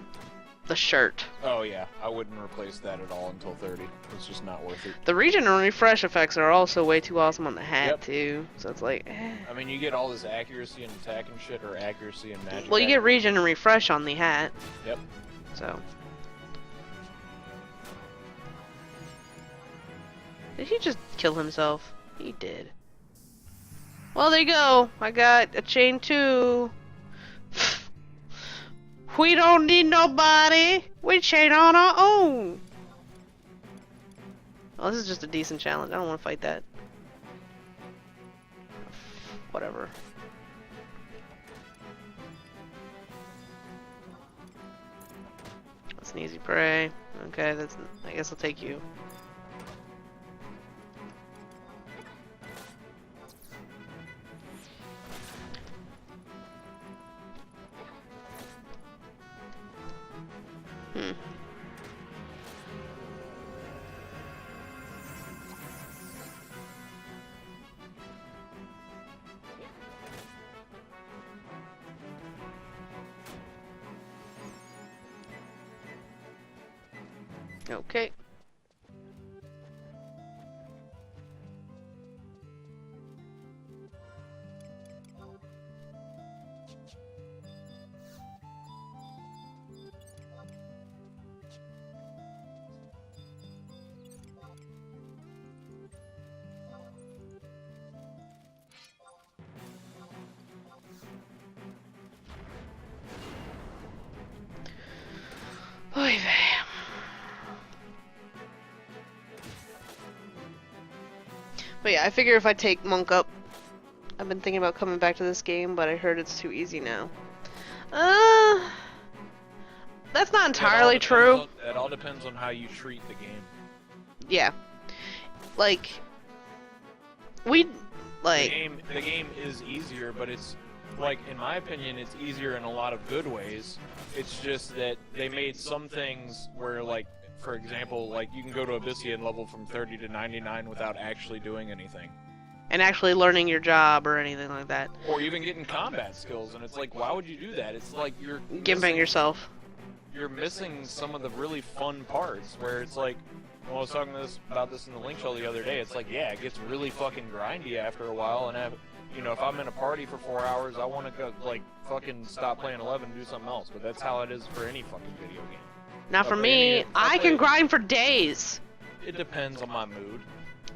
shirt. Oh yeah, I wouldn't replace that at all until 30. It's just not worth it. The regen and refresh effects are also way too awesome on the hat Yep. too. So it's like, I mean, you get all this accuracy and attack and shit, or accuracy and magic. well, you get regen and refresh on the hat. Yep. So. Did he just kill himself? He did. Well, there you go. I got a chain too. We don't need nobody. We chain on our own. Oh, this is just a decent challenge. I don't want to fight that. Whatever. That's an easy prey. Okay, that's. I guess I'll take you. Hmm. Okay. Oy vey. But yeah, I figure if I take Monk up, I've been thinking about coming back to this game, but I heard it's too easy now. That's not entirely true. It all depends on how you treat the game. Yeah. Like, we, like... The game is easier, but it's, like, in my opinion, it's easier in a lot of good ways. It's just that they made some things where, like, for example, like, you can go to Abyssia and level from 30 to 99 without actually doing anything. And actually learning your job or anything like that. Or even getting combat skills, and it's like, why would you do that? It's like you're Gimping yourself. You're missing some of the really fun parts, where it's like, well, I was talking about this in the Link Show the other day, it's like, yeah, it gets really fucking grindy after a while, and you know, if I'm in a party for 4 hours, I want to go, like, fucking stop playing 11 and do something else, but that's how it is for any fucking video game. Not for me. I can grind for days. It depends on my mood.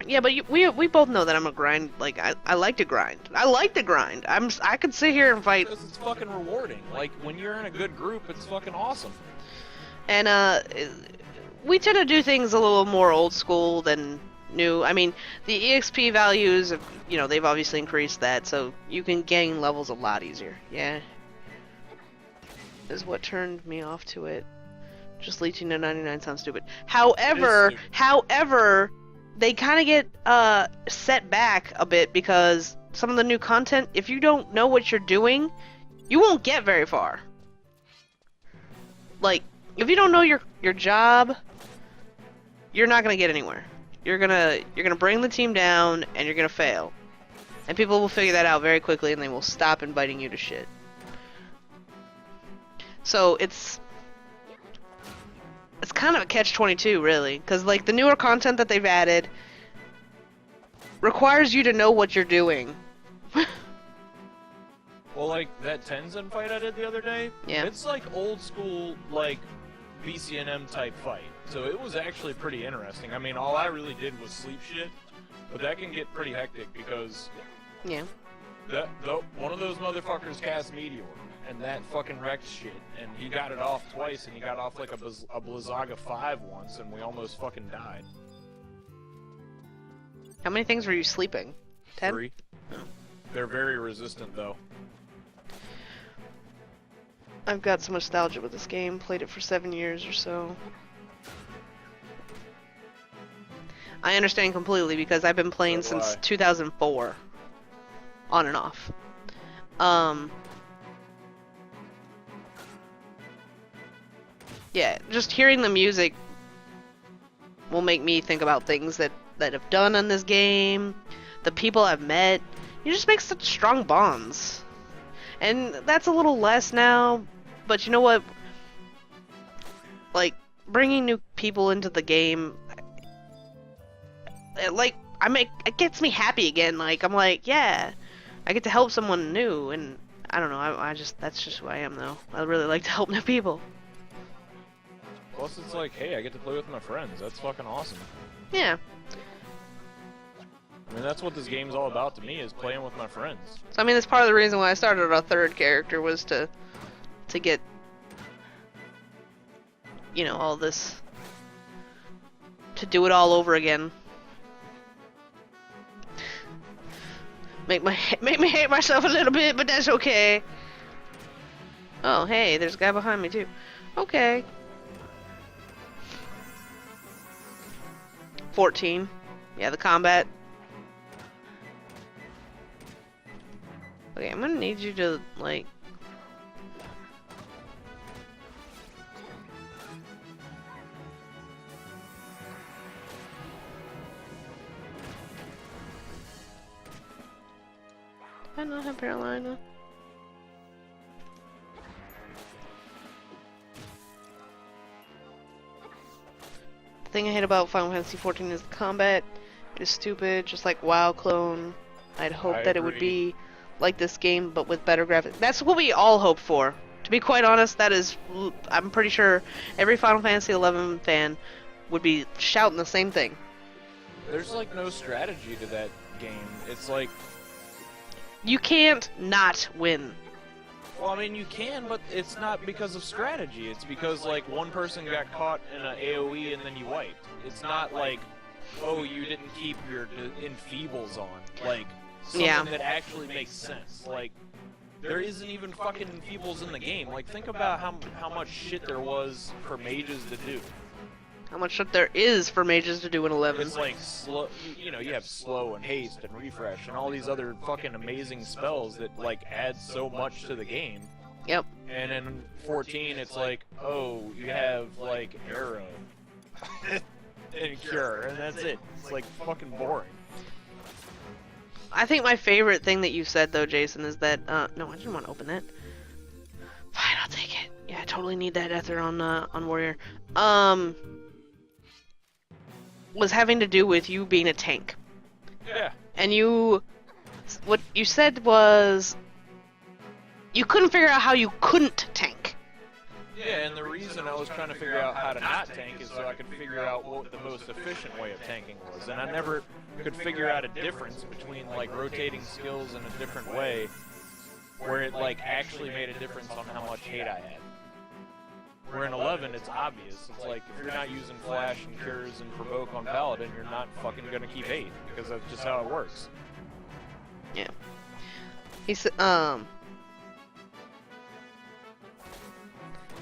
Yeah, but we both know that I'm a grind. Like, I like to grind. I like to grind. I could sit here and fight. Because it's fucking rewarding. Like, when you're in a good group, it's fucking awesome. And we tend to do things a little more old school than new. I mean, the EXP values, you know, they've obviously increased that, so you can gain levels a lot easier. Yeah. Is what turned me off to it. Just leeching to 99 sounds stupid. However, they kind of get set back a bit because some of the new content, if you don't know what you're doing, you won't get very far. Like, if you don't know your job, you're not gonna get anywhere. You're gonna bring the team down and you're gonna fail. And people will figure that out very quickly and they will stop inviting you to shit. So it's kind of a catch-22, really, because like the newer content that they've added requires you to know what you're doing. Well, like that Tenzin fight I did the other day, Yeah. It's like old school, like BCNM type fight. So it was actually pretty interesting. I mean, all I really did was sleep shit, but that can get pretty hectic because Yeah. one of those motherfuckers cast Meteor, and that fucking wrecked shit. And he got it off twice, and he got off like a Blizzaga 5 once, and we almost fucking died. How many things were you sleeping? 10? 3. They're very resistant, though. I've got some nostalgia with this game. Played it for 7 years or so. I understand completely because I've been playing So do since I. 2004. On and off. Yeah, just hearing the music will make me think about things that I've done on this game, the people I've met. You just make such strong bonds. And that's a little less now, but you know what? Like, bringing new people into the game, it gets me happy again. Like, I'm like, yeah, I get to help someone new, and I don't know, that's just who I am, though. I really like to help new people. Plus, it's like, hey, I get to play with my friends. That's fucking awesome. Yeah. I mean, that's what this game's all about to me, is playing with my friends. So, I mean, that's part of the reason why I started a third character, was to get, you know, all this, to do it all over again. Make me hate myself a little bit, but that's okay. Oh, hey, there's a guy behind me, too. Okay. 14. Yeah, the combat. Okay, I'm gonna need you to, like... I not have Carolina. The thing I hate about Final Fantasy XIV is the combat. It is stupid, just like WoW clone. I'd hope that it would be like this game, but with better graphics. That's what we all hope for. To be quite honest, that is, I'm pretty sure every Final Fantasy XI fan would be shouting the same thing. There's like no strategy to that game. It's like, you can't not win. well, I mean, you can, but it's not because of strategy. It's because, like, one person got caught in an AoE and then you wiped. It's not like, oh, you didn't keep your enfeebles on. Like, something that actually makes sense. Like, there isn't even fucking enfeebles in the game. Like, think about how much shit there was for mages to do. How much shit there is for mages to do in 11. It's like slow, you know, you have slow and haste and refresh and all these other fucking amazing spells that like add so much to the game. Yep. And in 14, it's like, oh, you have like arrow and cure, and that's it. It's like fucking boring. I think my favorite thing that you said though, Jason, is that no, I didn't want to open that. Fine, I'll take it. Yeah, I totally need that ether on Warrior. Was having to do with you being a tank. Yeah. And what you said was you couldn't figure out how you couldn't tank. Yeah, and the reason I was trying to figure out how to not tank is so I could figure out what the most efficient way of tanking was. And I never could figure out a difference between like rotating skills in a different way where it like actually made a difference on how much hate I had. Where in 11, it's obvious. It's like, if you're not using Flash and Cures and Provoke on Paladin, you're not fucking gonna keep 8, because that's just how it works. Yeah. He said, by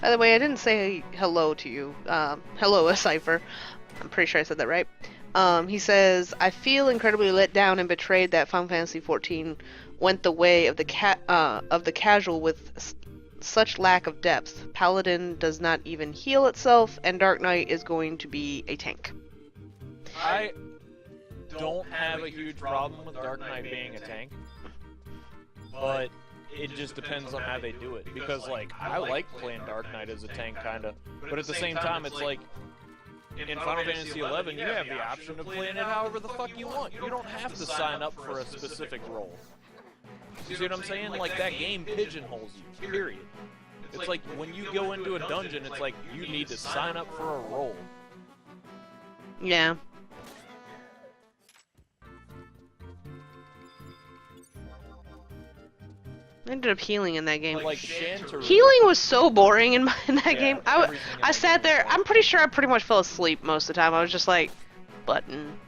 the way, I didn't say hello to you. Hello, Cypher. I'm pretty sure I said that right. He says, I feel incredibly let down and betrayed that Final Fantasy XIV went the way of the casual with such lack of depth. Paladin does not even heal itself, and Dark Knight is going to be a tank. I don't have a huge problem with Dark Knight being a tank, but it just depends on how they do it. Because, like, I like playing Dark Knight as a tank, kinda, but at the same time, it's like, in Final Fantasy XI, you have the option of playing it however the fuck you want. You don't have to sign up for a specific role. You see what I'm saying? Like, that game pigeonholes you, period. It's like, when you go into a dungeon, it's like, you need to sign up for a role. Yeah. I ended up healing in that game. Like, Shantaru. Healing was so boring in that Yeah, game. everything in I that sat game there. was I'm pretty sure I pretty much fell asleep most of the time. I was just like, button.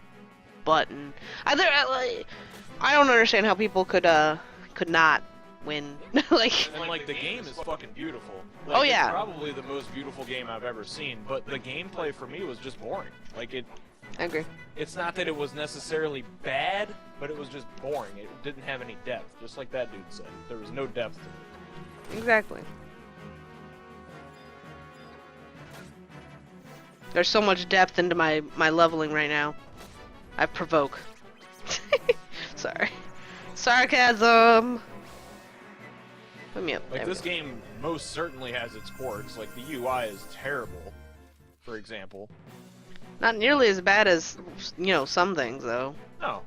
I don't understand how people could not win. Like, And like the game is fucking beautiful. Oh, Like, yeah. It's probably the most beautiful game I've ever seen, but the gameplay for me was just boring. Like I agree. it's not that it was necessarily bad, but it was just boring. It didn't have any depth, just like that dude said. There was no depth to it. Exactly. There's so much depth into my leveling right now. I provoke. Sorry. Sarcasm. Put me up. Like There we this go. game most certainly has its quirks. Like the UI is terrible, for example. Not nearly as bad as, you know, some things though. No,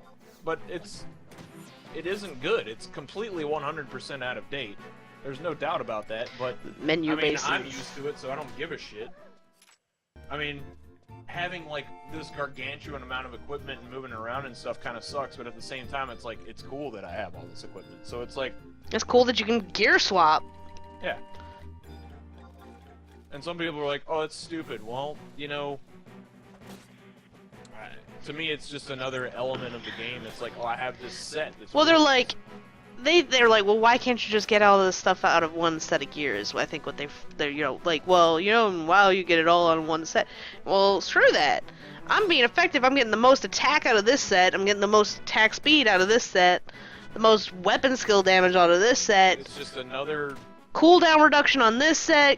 but it isn't good. It's completely 100% out of date. There's no doubt about that. But Menu I mean, bases. I'm used to it, so I don't give a shit. I mean, having like this gargantuan amount of equipment and moving around and stuff kind of sucks, but at the same time, it's like it's cool that I have all this equipment. So it's like, It's cool that you can gear swap. yeah. And some people are like, "Oh, it's stupid." Well, you know, to me, it's just another element of the game. It's like, oh, I have this set. That's Well, they're really- like, they're like, well, why can't you just get all this stuff out of one set of gears? I think what they're, you know, like, well, you know, wow, you get it all on one set. Well, screw that. I'm being effective. I'm getting the most attack out of this set. I'm getting the most attack speed out of this set. The most weapon skill damage out of this set. It's just another. Cooldown reduction on this set.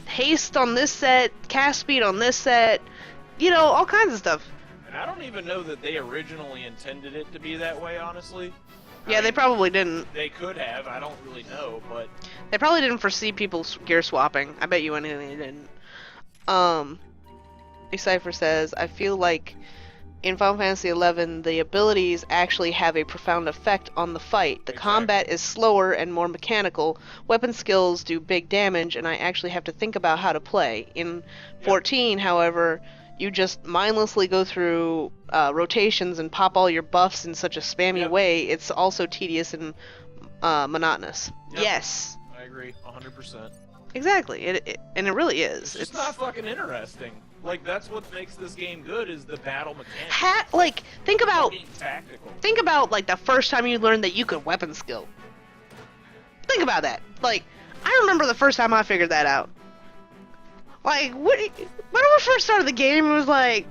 Haste on this set. Cast speed on this set. You know, all kinds of stuff. And I don't even know that they originally intended it to be that way, honestly. Yeah, they probably didn't. They could have. I don't really know, but They probably didn't foresee people gear swapping. I bet you anything they didn't. Cypher says, I feel like in Final Fantasy XI, the abilities actually have a profound effect on the fight. The Exactly. combat is slower and more mechanical. Weapon skills do big damage, and I actually have to think about how to play. In 14, however, you just mindlessly go through rotations and pop all your buffs in such a spammy Yep. way. It's also tedious and monotonous. Yep. Yes. I agree 100%. Exactly, and it really is. It's just not fucking interesting. Like that's what makes this game good is the battle mechanics. Like think about Being tactical. like the first time you learned that you could weapon skill. Think about that. Like I remember the first time I figured that out. Like when we first started the game, it was like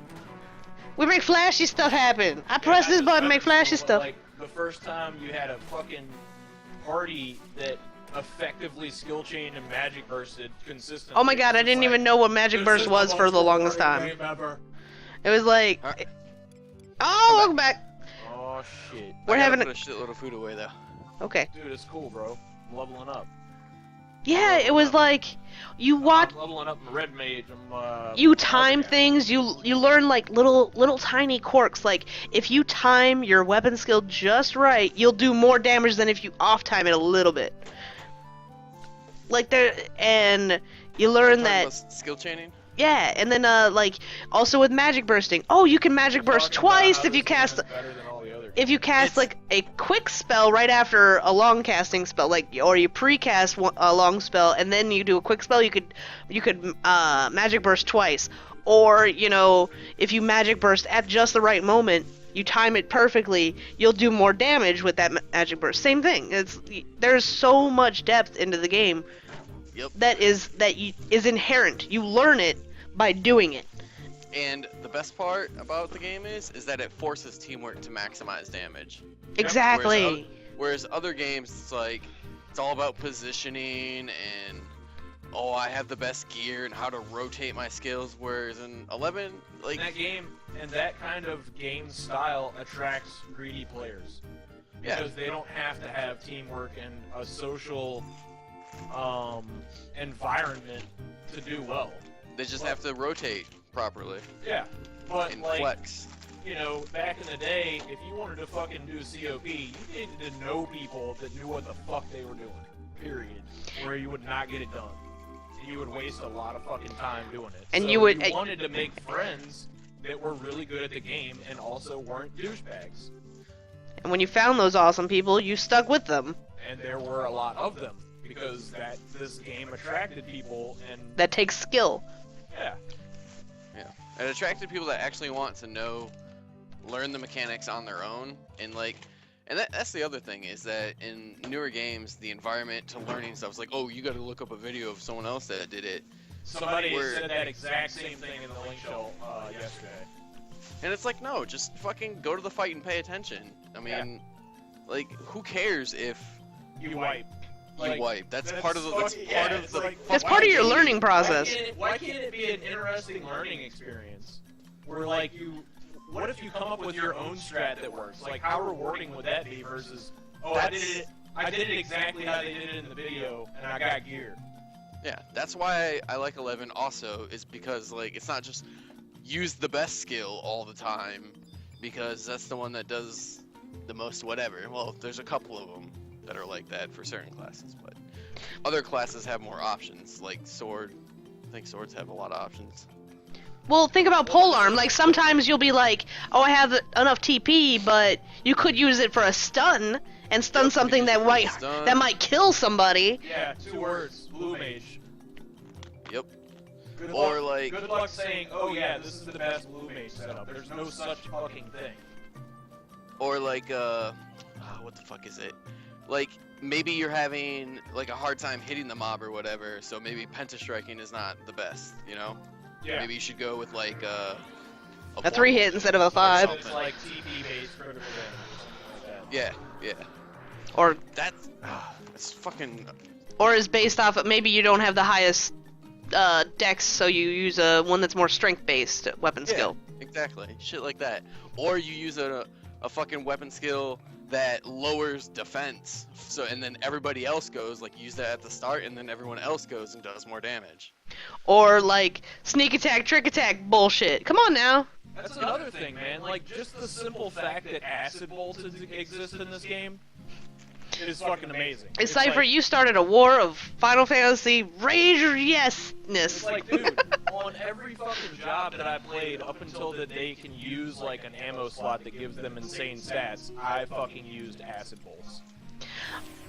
we make flashy stuff happen. I press Yeah, this just button, make weapon flashy skill, stuff. Like the first time you had a fucking party that effectively skill chained and magic bursted consistently. Oh my god, I didn't even know what Magic Burst was for the longest time. It was like, Alright. oh, welcome back. Oh shit. We're I gotta having put a a shitload of food away though. okay. Dude, it's cool, bro. I'm leveling up. Yeah, it was like you watch. I'm leveling up my red mage. I'm You time okay. things. You learn like little tiny quirks. Like if you time your weapon skill just right, you'll do more damage than if you off time it a little bit. Like there, and you learn Talking that. about skill chaining. Yeah, and then like also with magic bursting. Oh, you can magic burst Talking about twice how if you this game cast. is better than all the other If you cast It's- like a quick spell right after a long casting spell, like or you precast a long spell and then you do a quick spell, you could magic burst twice, or you know if you magic burst at just the right moment, you time it perfectly, you'll do more damage with that magic burst. Same thing. There's so much depth into the game Yep. that is inherent. You learn it by doing it. And the best part about the game is that it forces teamwork to maximize damage. Exactly. Whereas other games, it's like it's all about positioning and oh, I have the best gear and how to rotate my skills. Whereas in 11, like that game and that kind of game style attracts greedy players yeah, because they don't have to have teamwork and a social environment to do well. they just have to rotate properly Yeah, but and like flex. you know, back in the day, if you wanted to fucking do COP, you needed to know people that knew what the fuck they were doing. Period. Or you would not get it done. You would waste a lot of fucking time doing it. And So you would- wanted to make friends that were really good at the game and also weren't douchebags. And when you found those awesome people, you stuck with them. And there were a lot of them because this game attracted people and That takes skill. yeah. It attracted people that actually want to learn the mechanics on their own, and like And that's the other thing is that in newer games, the environment to learning stuff is like, oh, you got to look up a video of someone else that did it. Somebody said that exact same thing in the link show yesterday. And it's like, no, just fucking go to the fight and pay attention. I mean, like, who cares if You wipe. you wipe? That's part of the. That's part of the. That's part of your learning process. Why can't it be an interesting learning experience? Where like what if you come up with your own strat that works? Like how rewarding would that be versus, oh, I did it exactly how they did it in the video and I got gear. Yeah, that's why I like 11 also, is because like it's not just use the best skill all the time, because that's the one that does the most whatever. Well, there's a couple of them that are like that for certain classes, but other classes have more options, like sword. I think swords have a lot of options. Well, think about polearm. Like, sometimes you'll be like, oh, I have enough TP, but you could use it for a stun, and stun something that might kill somebody. Yeah, 2 words. Blue mage. Yep. Good Or luck, like, good luck saying, oh yeah, this is the best blue mage setup. There's no such fucking thing. or like, what the fuck is it? Like, maybe you're having like a hard time hitting the mob or whatever, so maybe pentastriking is not the best, you know? Yeah. Maybe you should go with like a 3-hit instead of a 5. So it's like TP based critical damage or something like that. Yeah, yeah. Or It's fucking. or is based off of, maybe you don't have the highest dex, so you use one that's more strength based weapon skill. Exactly, shit like that. Or you use a fucking weapon skill that lowers defense, so and then everybody else goes, like, use that at the start, and then everyone else goes and does more damage. Or like sneak attack, trick attack bullshit. Come on now. That's another thing, man. Like, just the simple fact that acid bolts exist in this game is fucking amazing. It's Cypher, like, you started a war of Final Fantasy rage or It's yes-ness. like, dude, on every fucking job that I played up until that they can use like an ammo slot that gives them insane stats, I fucking used acid bolts.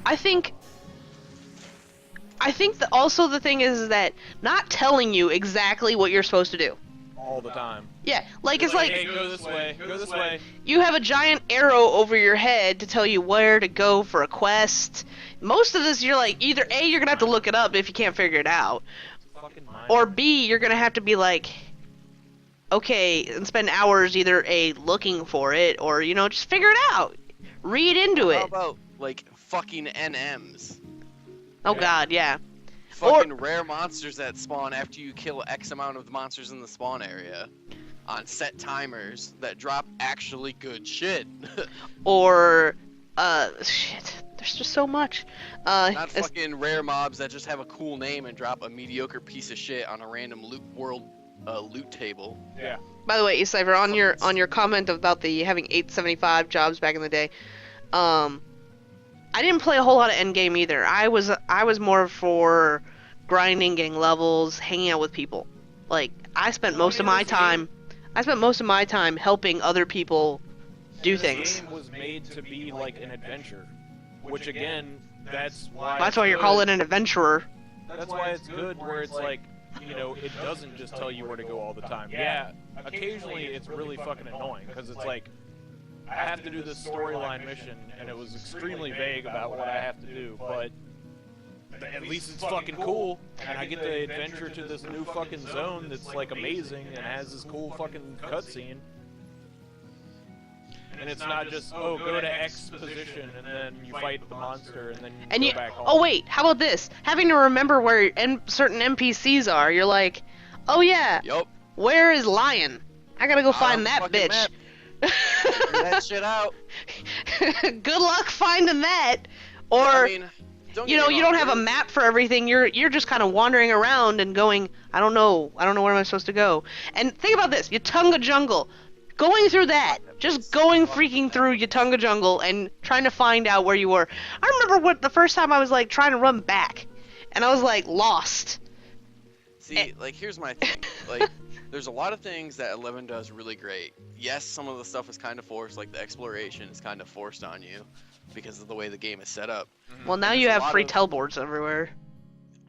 I think also the thing is that not telling you exactly what you're supposed to do. All the time. Yeah, like it's like hey, go this way, go this way. you have a giant arrow over your head to tell you where to go for a quest. Most of this, you're like, either A, you're gonna have to look it up if you can't figure it out, Fucking mind. or B, you're gonna have to be like, okay, and spend hours either A, looking for it, or, you know, just figure it out. Read into How it. about like fucking NMs? Oh god, yeah. Fucking rare monsters that spawn after you kill X amount of the monsters in the spawn area on set timers that drop actually good shit. Or, shit, there's just so much. Not fucking rare mobs that just have a cool name and drop a mediocre piece of shit on a random loot table. Yeah. By the way, Cypher, on your comment about the having 875 jobs back in the day, I didn't play a whole lot of endgame either. I was more for grinding, getting levels, hanging out with people. Like, I spent most of my time helping other people do things. This game was made to be like an adventure, which again, that's why. That's why you're calling it an adventurer. That's why it's good, where it's like, you know, it doesn't just tell you where to go all the time. Yeah, occasionally it's really fucking annoying because it's like, I have to do this storyline mission, and it was extremely vague about what I have to do, but at least it's fucking cool, and I get to adventure to this new fucking zone that's like amazing and has this cool fucking cutscene. And it's not just, oh, go to X position and then you fight the monster and then you go back home. Oh wait, how about this? Having to remember where certain NPCs are. You're like, oh yeah, Yup. where is Lion? I gotta go find that fucking bitch. map. Figure that shit out. Good luck finding that. Or I mean, you know, you don't have a map for everything. You're just kind of wandering around and going, I don't know where am I supposed to go. And think about this, Yatunga Jungle. Going through that, just going freaking through Yatunga Jungle and trying to find out where you were. I remember the first time I was like trying to run back, and I was like lost. See, like, here's my thing. Like, there's a lot of things that 11 does really great. Yes, some of the stuff is kind of forced, like the exploration is kind of forced on you because of the way the game is set up. Well, now you have free teleboards everywhere.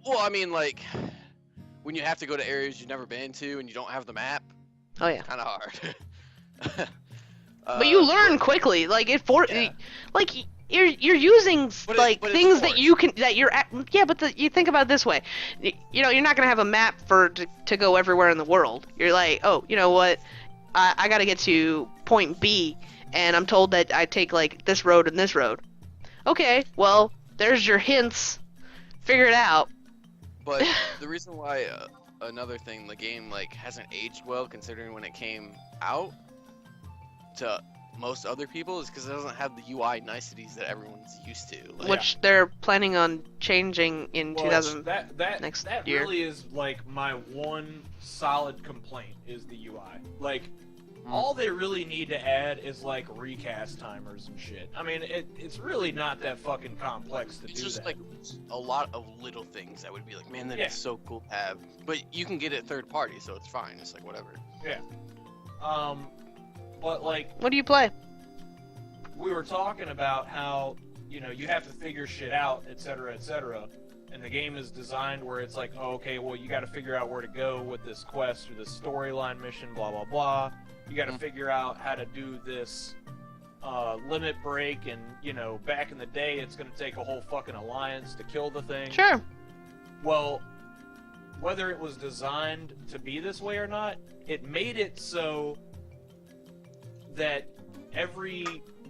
Well, I mean, like, when you have to go to areas you've never been to and you don't have the map, Oh yeah. kind of hard. But you learn quickly. Like Yeah. like you're using But it's things that forced. you can that you're at. Yeah, but you think about it this way. You know, you're not gonna have a map to go everywhere in the world. You're like, oh, you know what? I gotta get to point B, and I'm told that I take like this road and this road. Okay, well, there's your hints. Figure it out. But the reason why another thing the game like hasn't aged well, considering when it came out to most other people, is because it doesn't have the UI niceties that everyone's used to. Like, Which they're planning on changing in Well, 2000. that next that year. really is like my one solid complaint is the UI. Like, all they really need to add is like recast timers and shit. I mean, it's really not that fucking complex to it's do just that. like a lot of little things that would be like, man, that Yeah. is so cool to have. But you can get it third party, so it's fine. It's like whatever. But like What do you play? we were talking about how, you know, you have to figure shit out, etc., etc. And the game is designed where it's like, oh, okay, well, you got to figure out where to go with this quest or this storyline mission, blah blah blah. You got to figure out how to do this limit break, and you know, back in the day, it's going to take a whole fucking alliance to kill the thing. Sure. Well, whether it was designed to be this way or not, it made it so that every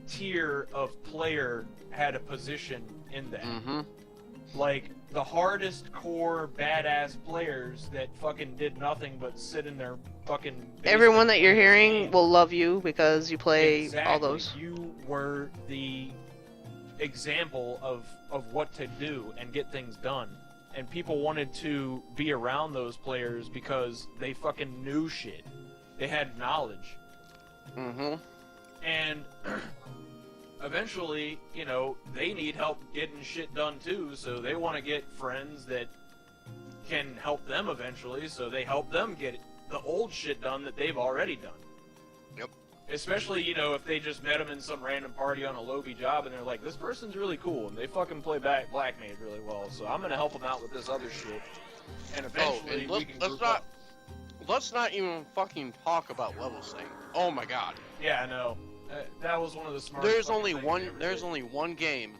tier of player had a position in that. Mm-hmm. Like, the hardest core badass players that fucking did nothing but sit in their fucking basement Everyone that you're playing this hearing game. will love you because you play Exactly. all those. You were the example of what to do and get things done. And people wanted to be around those players because they fucking knew shit. They had knowledge. Mm-hmm. And eventually, you know, they need help getting shit done too, so they want to get friends that can help them eventually, so they help them get the old shit done that they've already done. Yep. Especially, you know, if they just met them in some random party on a lobby job and they're like, this person's really cool and they fucking play Black Mage really well, so I'm gonna help them out with this other shit. And eventually and we can group up. let's not even fucking talk about level sync. Oh my god. Yeah, I know. That was one of the smartest There's fucking only things one. they ever There's did. only one game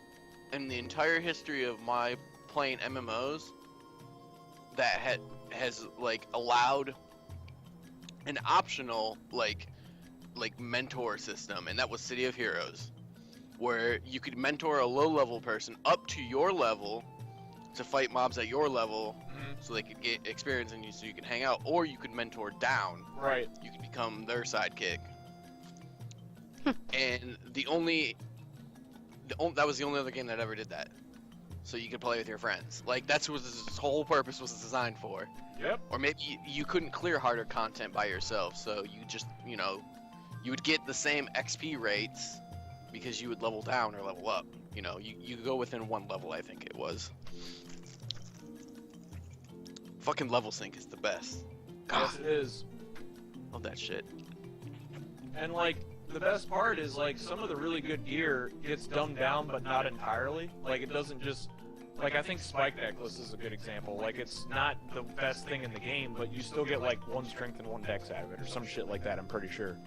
in the entire history of my playing MMOs that has like allowed an optional like mentor system, and that was City of Heroes, where you could mentor a low-level person up to your level to fight mobs at your level, so they could get experience in you, so you can hang out, or you could mentor down. Right. You could become their sidekick. And that was the only other game that ever did that. So you could play with your friends. Like, that's what this whole purpose was designed for. Yep. Or maybe you couldn't clear harder content by yourself, so you just, you know, you would get the same XP rates because you would level down or level up. You know, you go within one level, I think it was. Fucking level sync is the best. God, Yes, it is. love that shit. And like the best part is like some of the really good gear gets dumbed down, but not entirely. Like it doesn't just like I think Spike Necklace is a good example. Like it's not the best thing in the game, but you still get like 1 strength and 1 dex out of it, or some shit like that. I'm pretty sure.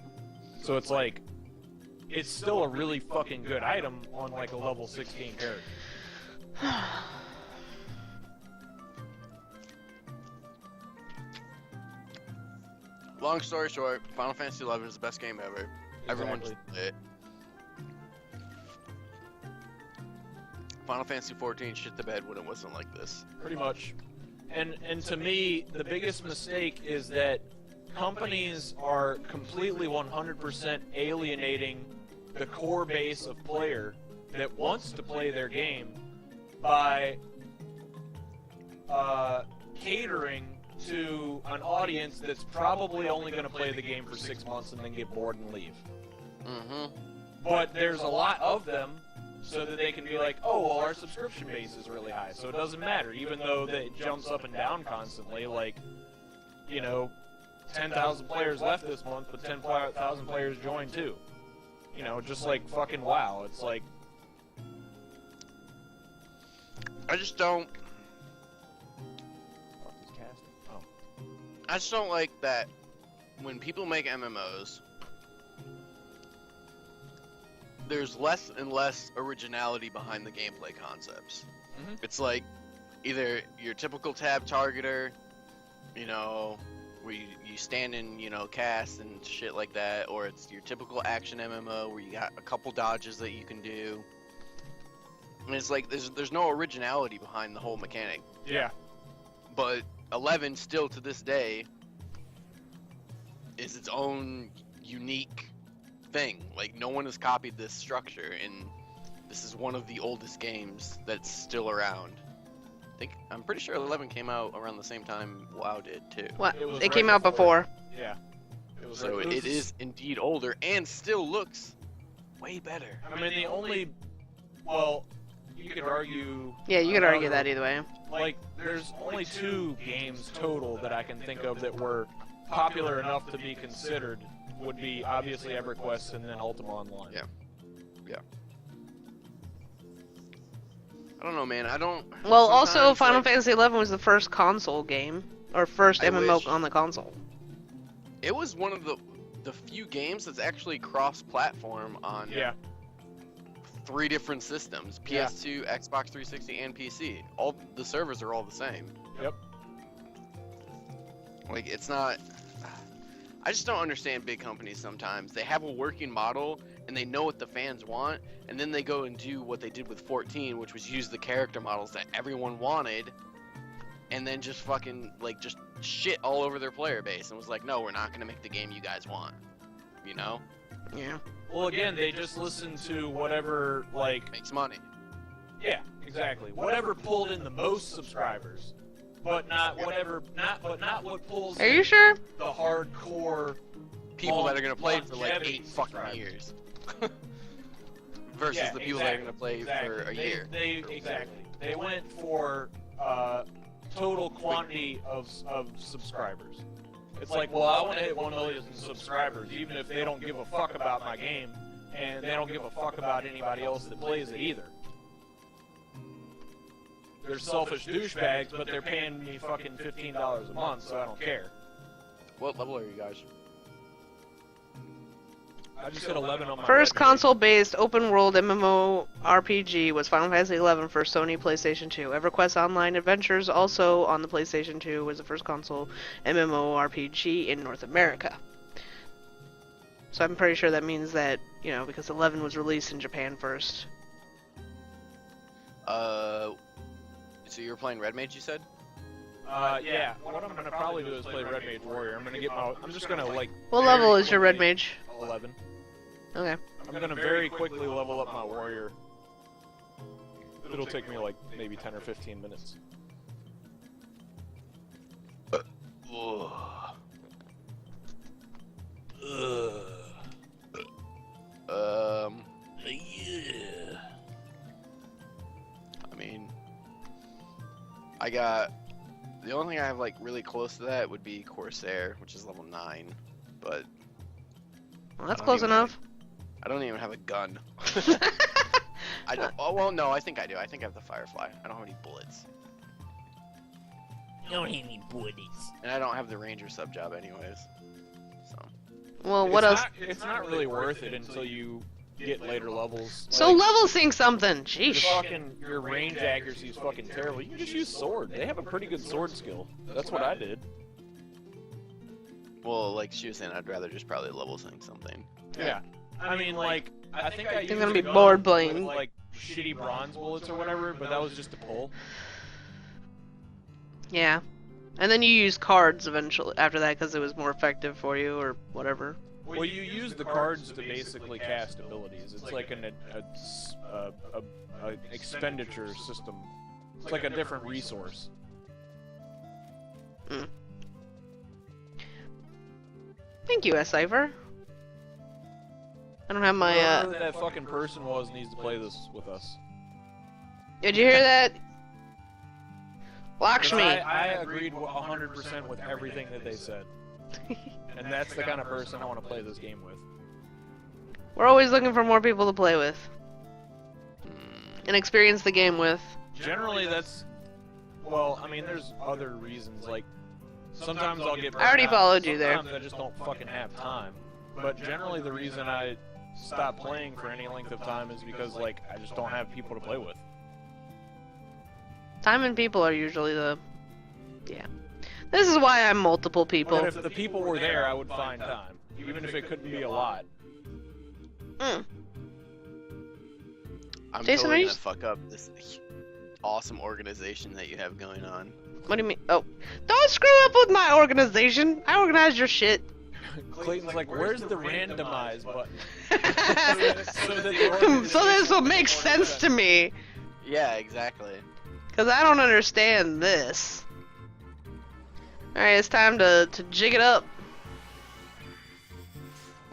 So it's like it's still a really fucking good item on like a level 16 character. Long story short, Final Fantasy XI is the best game ever. Everyone should Exactly. play it. Final Fantasy 14 shit the bed when it wasn't like this. Pretty much. And to me, the biggest mistake is that companies are completely 100% alienating the core base of player that wants to play their game by catering to an audience that's probably only going to play the game for 6 months and then get bored and leave. Mm-hmm. But there's a lot of them, so that they can be like, oh, well, our subscription base is really high, so it doesn't matter, even though that it jumps up and down constantly, like, you know, 10,000 players left this month, but 10,000 players joined too. You know, just like fucking WoW, it's like... I just don't. Fuck is casting? Oh. I just don't like that when people make MMOs. there's less and less originality behind the gameplay concepts. Mhm. It's like either your typical tab targeter, you know, where you stand in, you know, cast and shit like that, or it's your typical action MMO where you got a couple dodges that you can do. And it's like there's no originality behind the whole mechanic. Yeah. But 11 still to this day is its own unique thing. Like no one has copied this structure, and this is one of the oldest games that's still around. I'm pretty sure 11 came out around the same time WoW did too. What? It was It came right out before. Yeah. It was So it is indeed older and still looks way better. I mean, the only. Well, you could argue. Yeah, you could argue that either way. Like, there's only 2 games total that I can think of that were popular enough to be considered. Would be obviously EverQuest and then Ultima Online. Yeah. I don't know, man. I don't. Well, also sometimes, Final like, Fantasy XI was the first console game, or first I MMO wish. on the console. It was one of the few games that's actually cross-platform on Yeah. 3 different systems: Yeah. PS2, Xbox 360, and PC. All the servers are all the same. Yep. Like it's not. I just don't understand big companies sometimes. They have a working model and they know what the fans want, and then they go and do what they did with 14, which was use the character models that everyone wanted, and then just fucking like just shit all over their player base and was like, no, we're not gonna make the game you guys want. You know? Yeah. Well, again, they just listened to whatever, like. Makes money. Yeah, exactly. Whatever pulled in the most subscribers. But not whatever. Not what pulls Are in you sure? the hardcore. People that are gonna play for like longevity 8 fucking subscribers. years. Versus Yeah, the people that are gonna play exactly. for a year. Exactly. They went for total quantity of subscribers. It's like, well, I want to hit 1 million subscribers, even if they don't give a fuck about my game, and they don't give a fuck about anybody else that plays it either. They're selfish douchebags, but they're paying me fucking $15 a month, so I don't care. What level are you guys? I just hit 11 on my First red page. console-based open-world MMORPG was Final Fantasy XI for Sony PlayStation 2. EverQuest Online Adventures, also on the PlayStation 2, was the first console MMORPG in North America. So I'm pretty sure that means that, you know, because 11 was released in Japan first. So you were playing Red Mage, you said? Yeah. What I'm gonna probably do is play Red Mage Warrior. I'm just gonna like. What very level is your Red quickly- Mage? 11. Okay. I'm gonna very quickly level up my warrior. It'll take me like maybe 10 or 15 minutes. Yeah. I mean, I got the only thing I have like really close to that would be Corsair, which is level 9, but Well, that's I don't close even enough. I don't even have a gun. I don't. Oh well, no, I think I do. I think I have the Firefly. I don't have any bullets, You don't have any bullets. and I don't have the Ranger sub job anyways. So Well, what else? It's not really worth it until you get later levels. So Like, level sync something. your Sheesh. your range accuracy is fucking terrible. You can just use sword. They have a pretty good sword skill. That's what I did. well, like she was saying, I'd rather just probably level sync something. Yeah. I mean, like, I think I used gonna be a gun bored with, playing. like shitty bronze bullets or whatever, but that was just a pull. Yeah. And then you use cards eventually after that because it was more effective for you or whatever. Well, you use the cards to basically cast abilities. It's like an expenditure system. It's like a different resource. Thank you, S-Cypher. I don't have my, Whoever that fucking person was needs to play this with us. Did you hear that? 'Cause Lakshmi. I agreed 100% with everything that they said. And that's the kind of person I want to play this game with. We're always looking for more people to play with. And experience the game with. Generally, that's... Well, I mean, there's other reasons, like... Sometimes I'll get... I already burnt out. followed you there. Sometimes I just don't fucking have time. But generally the reason I stop playing for any length of time is because, like, I just don't have people to play with. Time and people are usually the... Yeah. This is why I'm multiple people. But if the people were there, I would find time. Even if it couldn't be a lot. Mm. I'm Jason, totally are you gonna fuck up this awesome organization that you have going on. What do you mean? Oh. Don't screw up with my organization. I organize your shit. Clayton's like, where's the randomize button? So this will make sense to me. Yeah, exactly. Because I don't understand this. Alright, it's time to jig it up.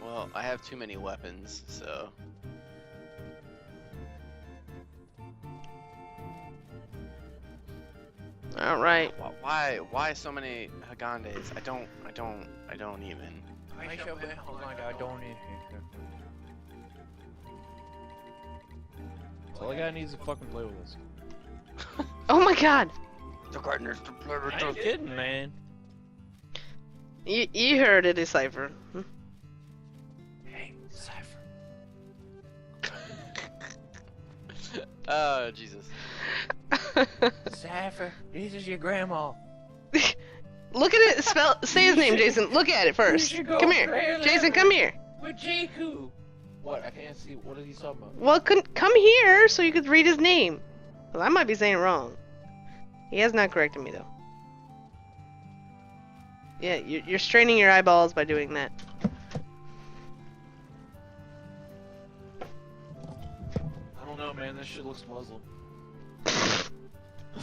Well, I have too many weapons, so... Alright. Why so many Hagandes? I don't even. All I got needs to fucking play with us. Oh my god. The gardeners to play with I ain't kidding, man. You heard it, Decipher. Hmm? Hey, Cypher. Oh, Jesus. Cypher, this is your grandma. Look at it. Say his name, Jason. Look at it first. should go Come here. pray Jason, letter. come here. With Jakku. What? I can't see. What is he talking about? Well, come here so you could read his name. Well, I might be saying it wrong. He has not corrected me, though. Yeah, you're straining your eyeballs by doing that. I don't know, man. This shit looks Muslim.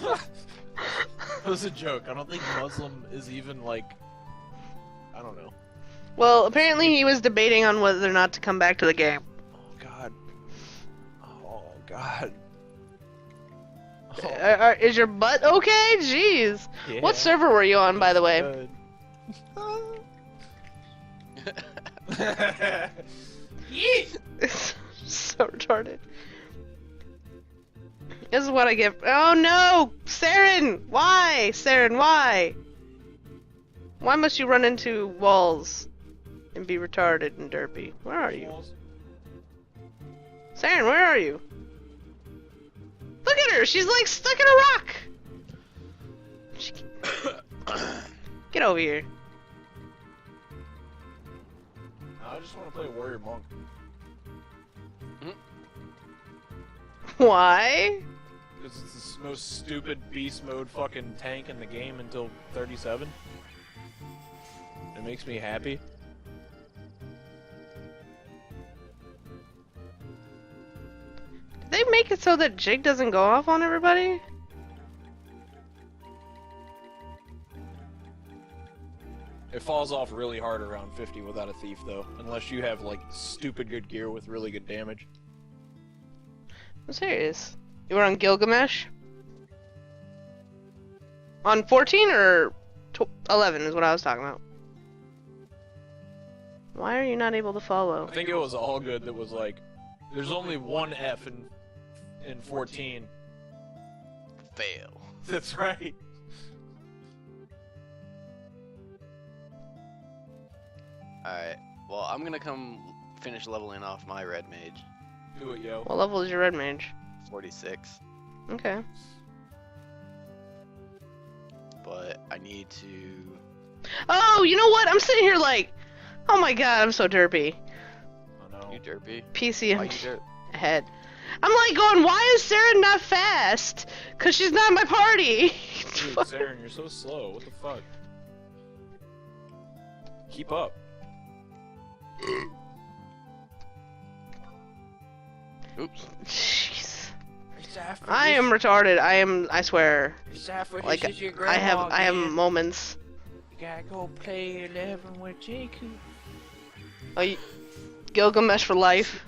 That was a joke. I don't think Muslim is even, like... I don't know. Well, apparently he was debating on whether or not to come back to the game. Oh, God. Oh, God. Is your butt okay? Jeez. Yeah. What server were you on, by the way? Good. It's so retarded. This is what I get. Oh no! Saren! Why? Saren, why? Why must you run into walls and be retarded and derpy? Where are you? Saren, where are you? Look at her! She's like stuck in a rock! She... Get over here. I just want to play Warrior Monk. Why? Because it's the most stupid beast mode fucking tank in the game until 37. It makes me happy. Did they make it so that Jig doesn't go off on everybody? It falls off really hard around 50 without a thief, though. Unless you have, like, stupid good gear with really good damage. I'm serious. You were on Gilgamesh? On 14 or 11 is what I was talking about. Why are you not able to follow? I think it was all good that was like, there's only one F in 14. Fail. That's right. Alright, well, I'm gonna come finish leveling off my red mage. Do it, yo. What level is your red mage? 46. Okay. But I need to... Oh, you know what? I'm sitting here like, oh my god, I'm so derpy. Oh no. You derpy? PC Why you derp? ahead. I'm like going, why is Sarah not fast? Cause she's not in my party. Dude, Saren, you're so slow. What the fuck? Keep up. Oops. Jeez. Cypher, I am retarded. I swear. Cypher, Like this is your I have grandma again. moments. You gotta go play 11 with Jakku. Oh, Gilgamesh for life.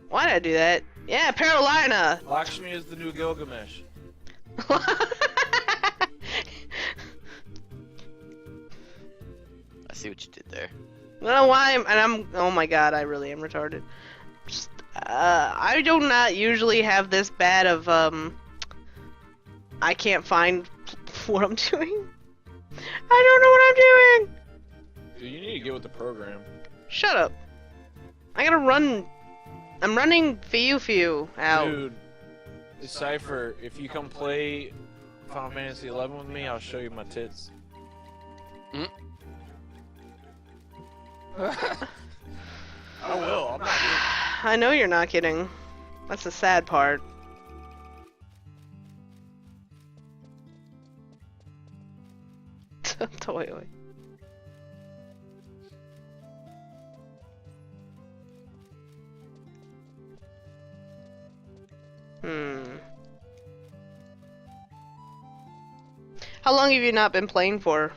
Why did I do that? Yeah, Carolina. Lakshmi is the new Gilgamesh. I see what you did there. I don't know why I'm. Oh my god, I really am retarded. Just, I do not usually have this bad of I can't find what I'm doing. I don't know what I'm doing. Dude, you need to get with the program. Shut up. I gotta run. I'm running Fiu out. Dude, Cypher, if you come play Final Fantasy 11 with me, I'll show you my tits. Mm. I will. I'm not kidding. I know you're not kidding. That's the sad part. Toy. How long have you not been playing for?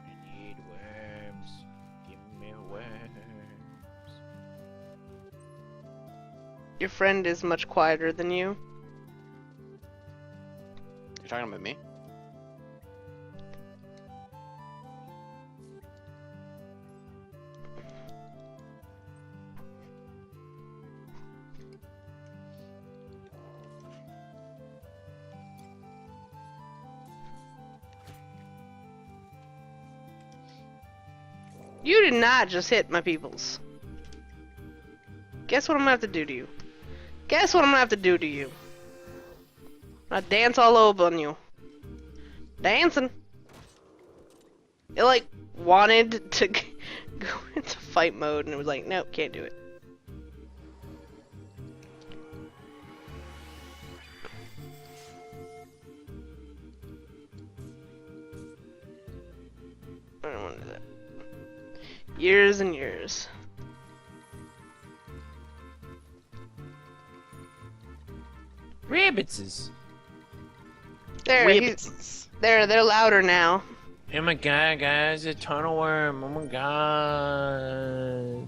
I need worms. Give me worms. Your friend is much quieter than you. You're talking about me? You did not just hit my peoples. Guess what I'm gonna have to do to you? Guess what I'm gonna have to do to you? I dance all over on you. Dancing. It like wanted to go into fight mode and it was like, nope, can't do it. I don't want to do that. Years and years. Rabbitses. They're louder now. Oh my god, guys, a tunnel worm. Oh my god.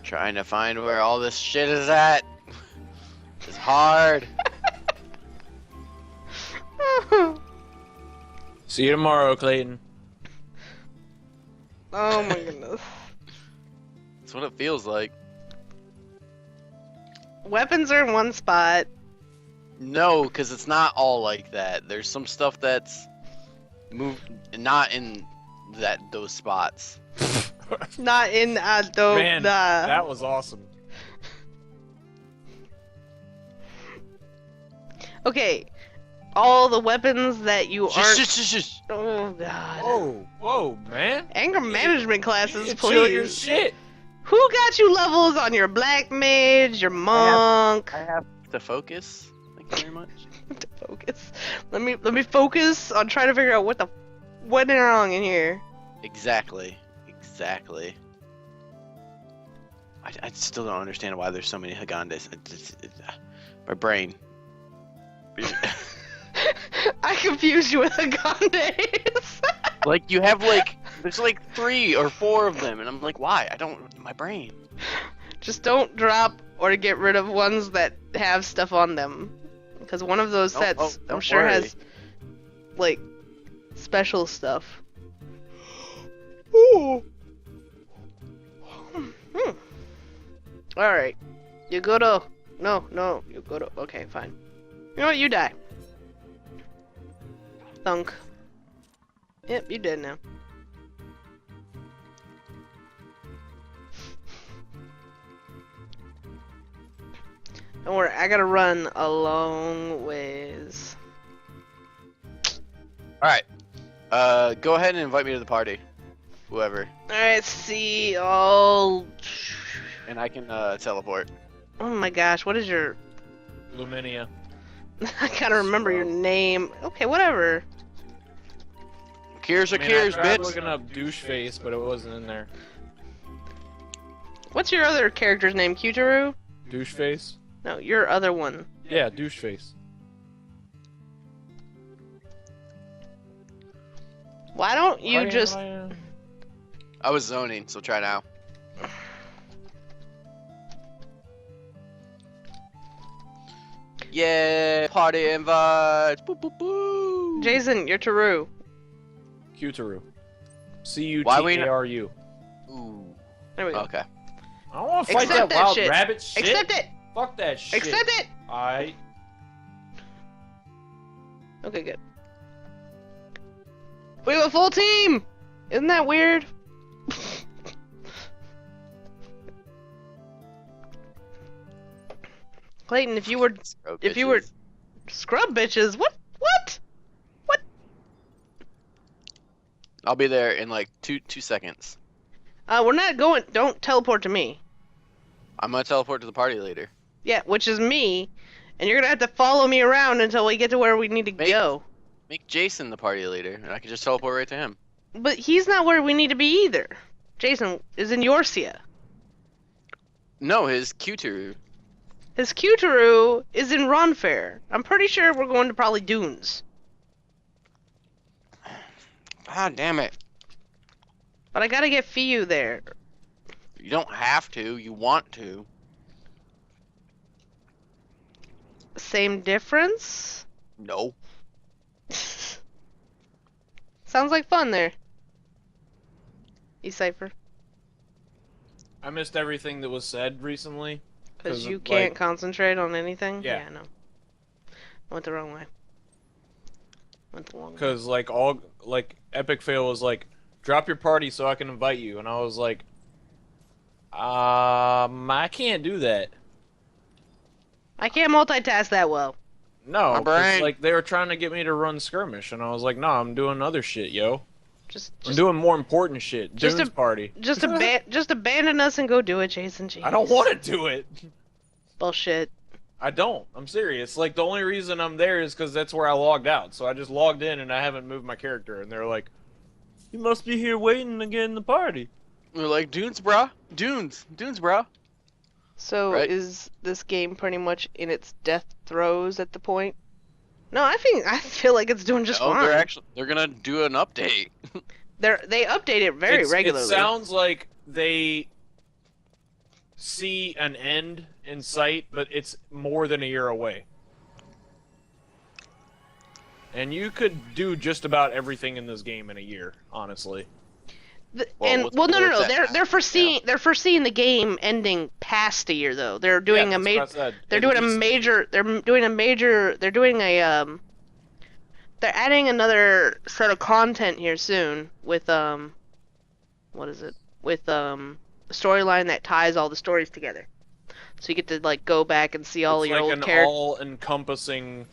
Trying to find where all this shit is at. It's hard. See you tomorrow, Clayton. Oh my goodness. That's what it feels like. Weapons are in one spot. No, because it's not all like that. There's some stuff that's moved, not in those spots. Not in Man, that was awesome. Okay, all the weapons that you aren't. Shush. Oh god. Whoa, man. Anger management classes, Chill your please. shit. Who got you levels on your black mage, your monk? I have to focus. Thank you very much. To focus. Let me focus on trying to figure out what went wrong in here. Exactly. I still don't understand why there's so many Hagandes. My brain. I confused you with Hagandes. Like you have there's 3 or 4 of them, and I'm like, why? My brain. Just don't drop or get rid of ones that have stuff on them, because one of those sets I'm sure worry. has like special stuff. Ooh. All right, you go to no, you go to okay, fine. You know what? You die. Thunk. Yep, you dead now. Don't worry, I gotta run a long ways. Alright. Go ahead and invite me to the party. Whoever. Alright, see all. And I can teleport. Oh my gosh, what is your. Luminia. I gotta remember your name. Okay, whatever. Kiers are Man, Kiers, I tried bitch. looking up douche face, but it wasn't in there. What's your other character's name? Kyutaru? Douche face? No, your other one. Yeah, douche face. Why don't you just. I was zoning, so try now. Yeah, party invites. Boo, boo, boo. Jason, you're Taru. Cutaru. Why we not- Cutaru. Ooh. There we go. Okay. I don't want to fight Accept that that wild shit. rabbit shit. Accept it! Fuck that shit. Accept it! I. Okay, good. We have a full team! Isn't that weird? Clayton, if you were scrub bitches, what? I'll be there in like two seconds. We're not going. Don't teleport to me. I'm gonna teleport to the party later. Yeah, which is me, and you're gonna have to follow me around until we get to where we need to go. Make Jason the party leader, and I can just teleport right to him. But he's not where we need to be either. Jason is in Yorcia. No, his Cutaru. His Cutaru is in Ronfair. I'm pretty sure we're going to probably Dunes. Ah, damn it. But I gotta get Fiu there. You don't have to. You want to. Same difference? No. Sounds like fun there. E-Cypher. I missed everything that was said recently. Because you of, can't like- concentrate on anything? Yeah. I know. Went the wrong way. Went the long way. Because Epic Fail was like, drop your party so I can invite you, and I was like, I can't do that. I can't multitask that well. No, My 'cause, brain. like they were trying to get me to run skirmish, and I was like, no, I'm doing other shit, yo. I'm Just doing more important shit. just Dune's party. just abandon us and go do it, Jason. Jeez. I don't want to do it. Bullshit. I don't. I'm serious. Like, the only reason I'm there is because that's where I logged out. So I just logged in and I haven't moved my character. And they're like, you must be here waiting to get in the party. We're like, Dunes, bruh. Dunes, bruh. So Right. is this game pretty much in its death throes at the point? No, I feel like it's doing just Oh, fine. they're gonna do an update. They update it very regularly. It sounds like they see an end in sight, but it's more than a year away. And you could do just about everything in this game in a year, honestly. No. They're foreseeing the game ending past a year though. They're doing Yeah, a that's what I said. They're At doing a least. major. They're adding another set of content here soon with what is it? With a storyline that ties all the stories together. So you get to like go back and see all It's your like old an characters, all-encompassing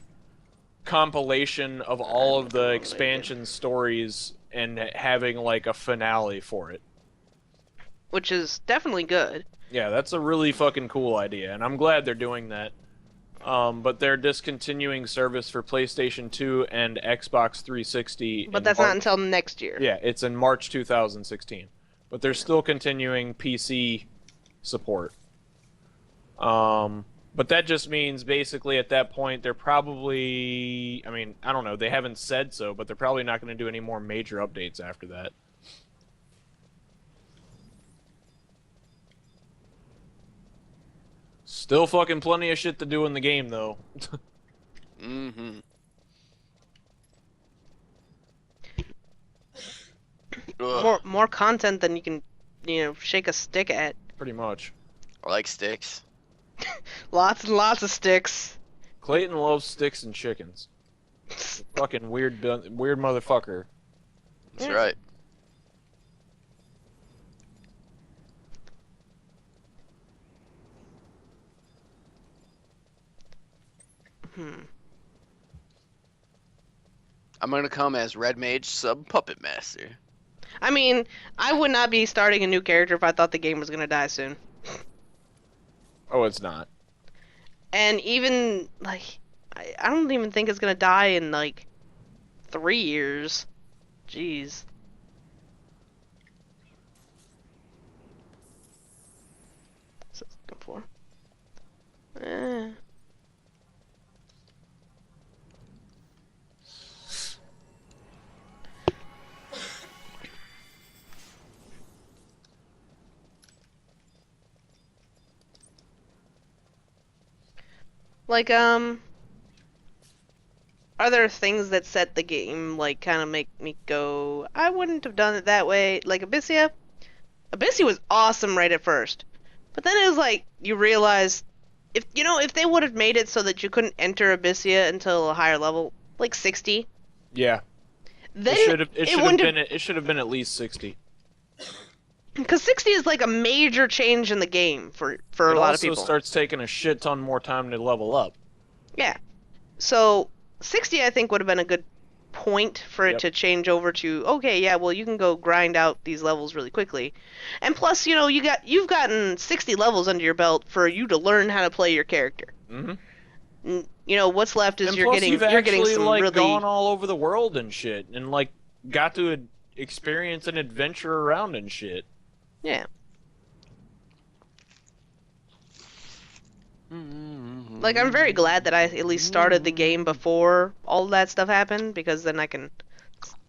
compilation of all of the expansion stories and having like a finale for it. which is definitely good. Yeah, that's a really fucking cool idea, and I'm glad they're doing that. But they're discontinuing service for PlayStation 2 and Xbox 360. But in that's not March. until next year. Yeah, it's in March 2016. But they're still continuing PC support. But that just means basically at that point they're probably, I mean, I don't know, they haven't said so, but they're probably not going to do any more major updates after that. Still fucking plenty of shit to do in the game though. Mm-hmm. More content than you can, shake a stick at. Pretty much. I like sticks. Lots and lots of sticks. Clayton loves sticks and chickens. Fucking weird motherfucker. That's Yeah. right. I'm gonna come as Red Mage sub Puppet Master. I mean, I would not be starting a new character if I thought the game was gonna die soon. Oh, it's not. And even like, I don't even think it's gonna die in like 3 years. Jeez. What's this looking for? Like, are there things that set the game, like, kind of make me go, I wouldn't have done it that way? Like Abyssia? Abyssia was awesome right at first. But then it was like, you realize, if they would have made it so that you couldn't enter Abyssia until a higher level, like 60, Yeah. then It should have been at least 60. Because 60 is like a major change in the game for a lot of people. It also starts taking a shit ton more time to level up. Yeah. So 60, I think, would have been a good point for it Yep. to change over to, okay, yeah, well, you can go grind out these levels really quickly. And plus, you've gotten 60 levels under your belt for you to learn how to play your character. Mm-hmm. What's left is And you're plus getting you've actually, some like, really gone all over the world and shit, and like got to experience an adventure around and shit. yeah. Like, I'm very glad that I at least started the game before all that stuff happened, because then I can,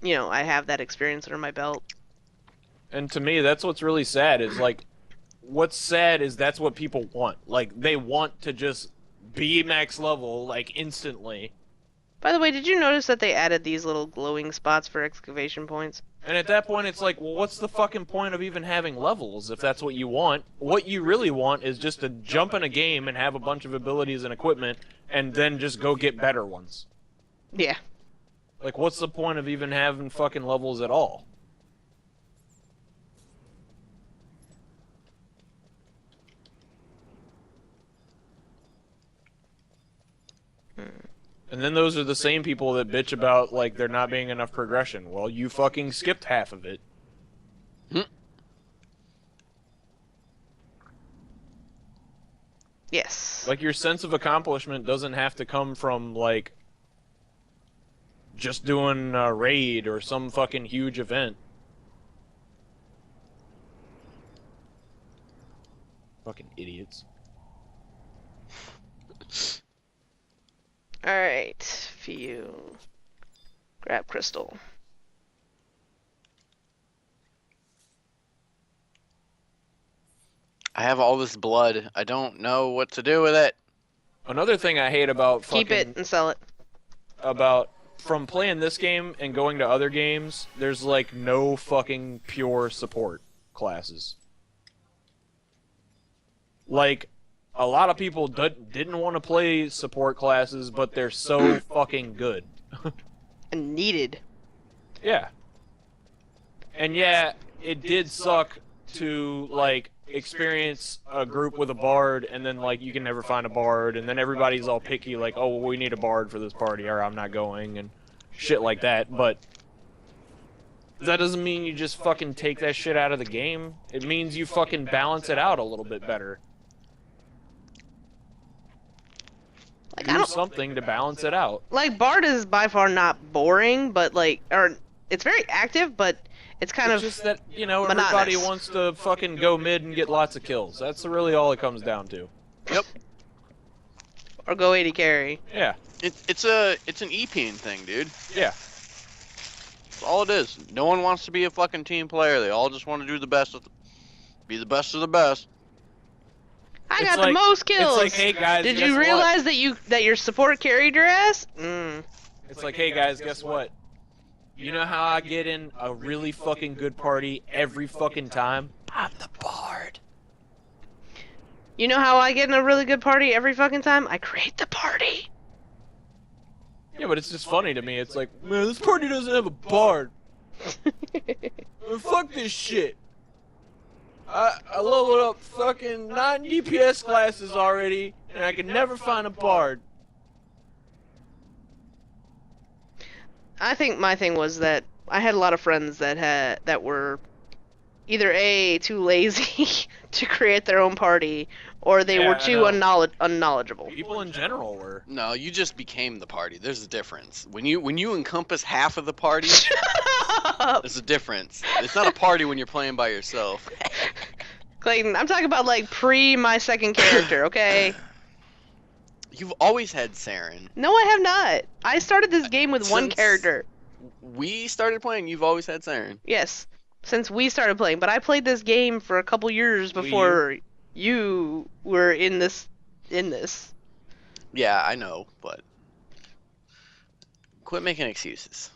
I have that experience under my belt. And to me, that's what's really sad. Is like, what's sad is that's what people want. Like, they want to just be max level, like, instantly. By the way, did you notice that they added these little glowing spots for excavation points? And at that point, it's like, well, what's the fucking point of even having levels if that's what you want? What you really want is just to jump in a game and have a bunch of abilities and equipment, and then just go get better ones. Yeah. Like, what's the point of even having fucking levels at all? And then those are the same people that bitch about, like, there not being enough progression. Well, you fucking skipped half of it. Yes. Like, your sense of accomplishment doesn't have to come from, like, just doing a raid or some fucking huge event. Fucking idiots. Alright, Few. Grab crystal. I have all this blood. I don't know what to do with it. Another thing I hate about fucking... Keep it and sell it. From playing this game and going to other games, there's, like, no fucking pure support classes. Like, a lot of people didn't want to play support classes, but they're so fucking good. And needed. Yeah. And yeah, it did suck to, like, experience a group with a bard, and then, like, you can never find a bard, and then everybody's all picky, like, oh, well, we need a bard for this party, or I'm not going, and shit like that, but that doesn't mean you just fucking take that shit out of the game. It means you fucking balance it out a little bit better. Like, Do something to balance it out. Like, Bard is by far not boring, but, like, it's very active, but it's kind It's of just that, everybody monotonous. wants to fucking go mid and get lots of kills. That's really all it comes down to. Yep. Or go 80 carry. Yeah. It's an E-Peen thing, dude. Yeah. That's all it is. No one wants to be a fucking team player. They all just want to do the best be the best of the best. I It's got like- the most kills. It's like, hey guys, Did guess you what? realize that your support carried your ass? It's like, hey guys, guess what? You know how I get in a really fucking good party every fucking time? I'm the bard. You know how I get in a really good party every fucking time? I create the party. Yeah, but it's just funny to me. It's like, man, this party doesn't have a bard. Fuck this shit. I leveled up fucking 9 DPS classes already, and I can never find a bard. I think my thing was that I had a lot of friends that were either too lazy to create their own party, or they Yeah, were I too know. unknowledgeable. People in general were. No, you just became the party. There's a difference. When you encompass half of the party, there's a difference. It's not a party when you're playing by yourself. Clayton, I'm talking about like pre my second character, okay? You've always had Saren. No, I have not. I started this game with one Since- character. We started playing. You've always had Saren. Yes, since we started playing. But I played this game for a couple years before you were in this. Yeah, I know, but quit making excuses.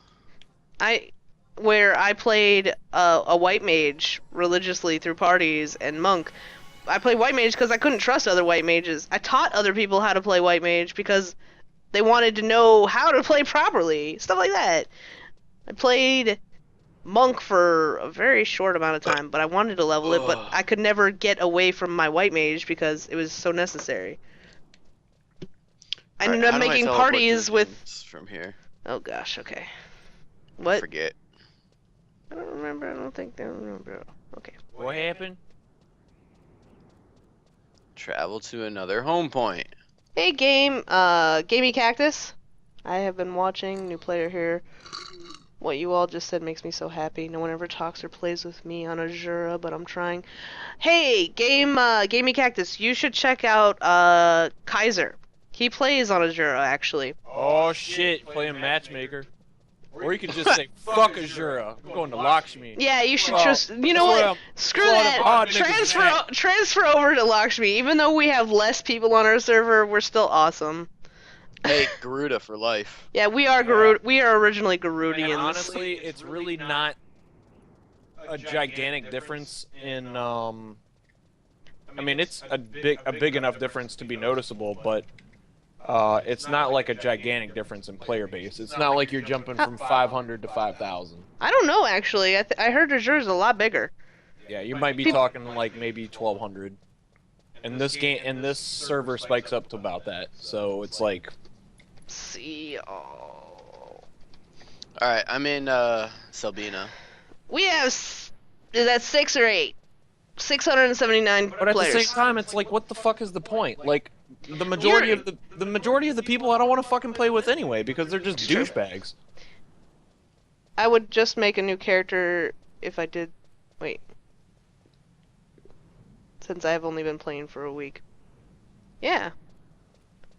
Where I played a white mage religiously through parties and monk. I played white mage because I couldn't trust other white mages. I taught other people how to play white mage because they wanted to know how to play properly, stuff like that. I played monk for a very short amount of time, but I wanted to level it, but I could never get away from my white mage because it was so necessary. I ended up making parties with. From here. Oh gosh, okay. What? Forget. I don't remember. I don't think I remember. Okay. What happened? Travel to another home point. Hey, Gamey Cactus. I have been watching. New player here. What you all just said makes me so happy. No one ever talks or plays with me on Azura, but I'm trying. Hey, Gamey Cactus, you should check out Kaiser. He plays on Azura, actually. Oh shit, playing matchmaker. Or you can just say, fuck Azura, I'm going to Lakshmi. Yeah, you should just, you know what, screw that, transfer over to Lakshmi. Even though we have less people on our server, we're still awesome. Hey, Garuda for life. Yeah, we are Garud. We are originally Garudians. And honestly, it's really not a gigantic difference in, I mean, it's a big enough difference to be noticeable, but it's not like a gigantic difference in player base. It's not like you're jumping from 500 to 5,000. I don't know, actually. I heard Azure's a lot bigger. Yeah, you might be talking like maybe 1,200. And this server spikes up to about that. So it's like. See. All right, I'm in Selbina. We have. Is that 6 or 8? 679 But at players. the same time, it's like, what the fuck is the point? Like. The majority of the people I don't want to fucking play with anyway because they're just douchebags. I would just make a new character if I did. Wait. Since I have only been playing for a week. Yeah.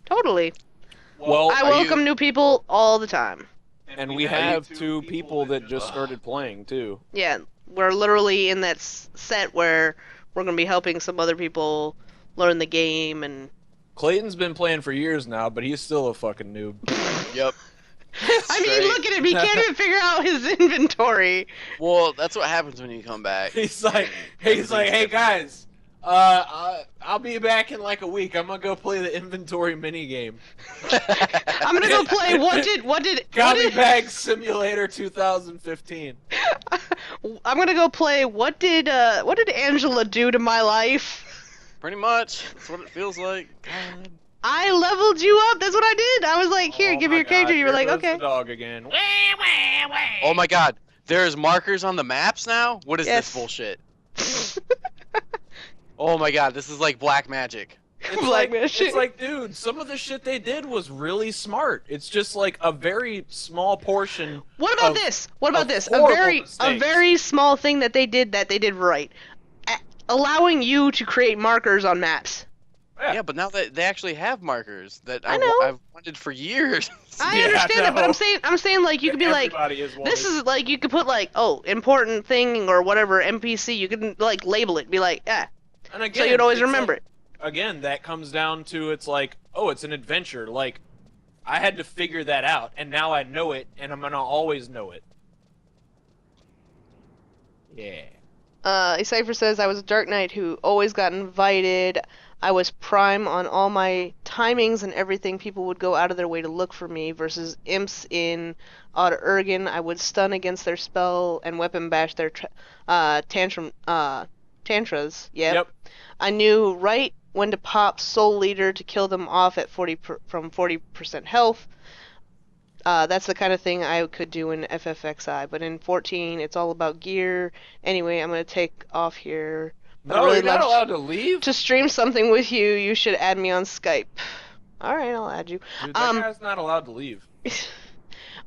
Totally. Well, I welcome new people all the time. And we have 2 people that just started playing too. Yeah, we're literally in that set where we're gonna be helping some other people learn the game and. Clayton's been playing for years now, but he's still a fucking noob. Yep. I mean, look at him. He can't even figure out his inventory. Well, that's what happens when you come back. He's like, hey guys, I'll be back in like a week. I'm gonna go play the inventory minigame. I'm gonna go play what did Gummy Bag Simulator 2015. I'm gonna go play what did Angela do to my life? Pretty much. That's what it feels like. God. I leveled you up. That's what I did. I was like, here, give me your character. You were like, okay. The dog again. Oh my god. There's markers on the maps now? What is this bullshit? Oh my god, this is like black magic. It's like, dude, some of the shit they did was really smart. It's just like a very small portion. What about this? What about this? A A very small thing that they did right. Allowing you to create markers on maps. Yeah, but now they actually have markers that know. I've wanted for years. I understand that, but I'm saying like you could be like, this is like you could put like, oh, important thing or whatever NPC. You can like label it, be like, yeah. And again, so you'd always remember it. Again, that comes down to it's like, oh, it's an adventure. Like, I had to figure that out, and now I know it, and I'm gonna always know it. Yeah. Cypher says, I was a Dark Knight who always got invited. I was prime on all my timings and everything. People would go out of their way to look for me. Versus imps in Odd Urgen, I would stun against their spell and weapon bash their tantras. Yep. I knew right when to pop Soul Leader to kill them off at from 40% health. That's the kind of thing I could do in FFXI, but in 14, it's all about gear. Anyway, I'm gonna take off here. No, really, you're not allowed to leave. To stream something with you, you should add me on Skype. All right, I'll add you. Dude, that guy's not allowed to leave.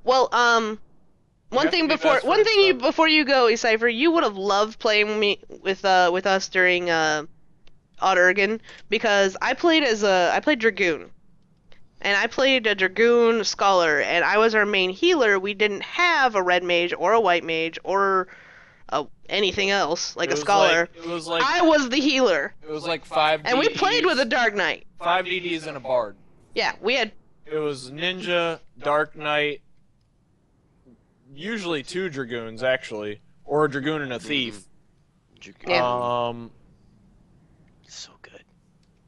Well, one thing before you go, Cypher, you would have loved playing with us during Odd Urgen because I played Dragoon. And I played a Dragoon Scholar, and I was our main healer. We didn't have a red mage or a white mage or anything else, like a Scholar. I was the healer. It was like 5 DDs. And we played with a Dark Knight. 5 DDs and a Bard. Yeah, we had... It was Ninja, Dark Knight, usually 2 dragoons actually, or a dragoon and a thief. Yeah. So good.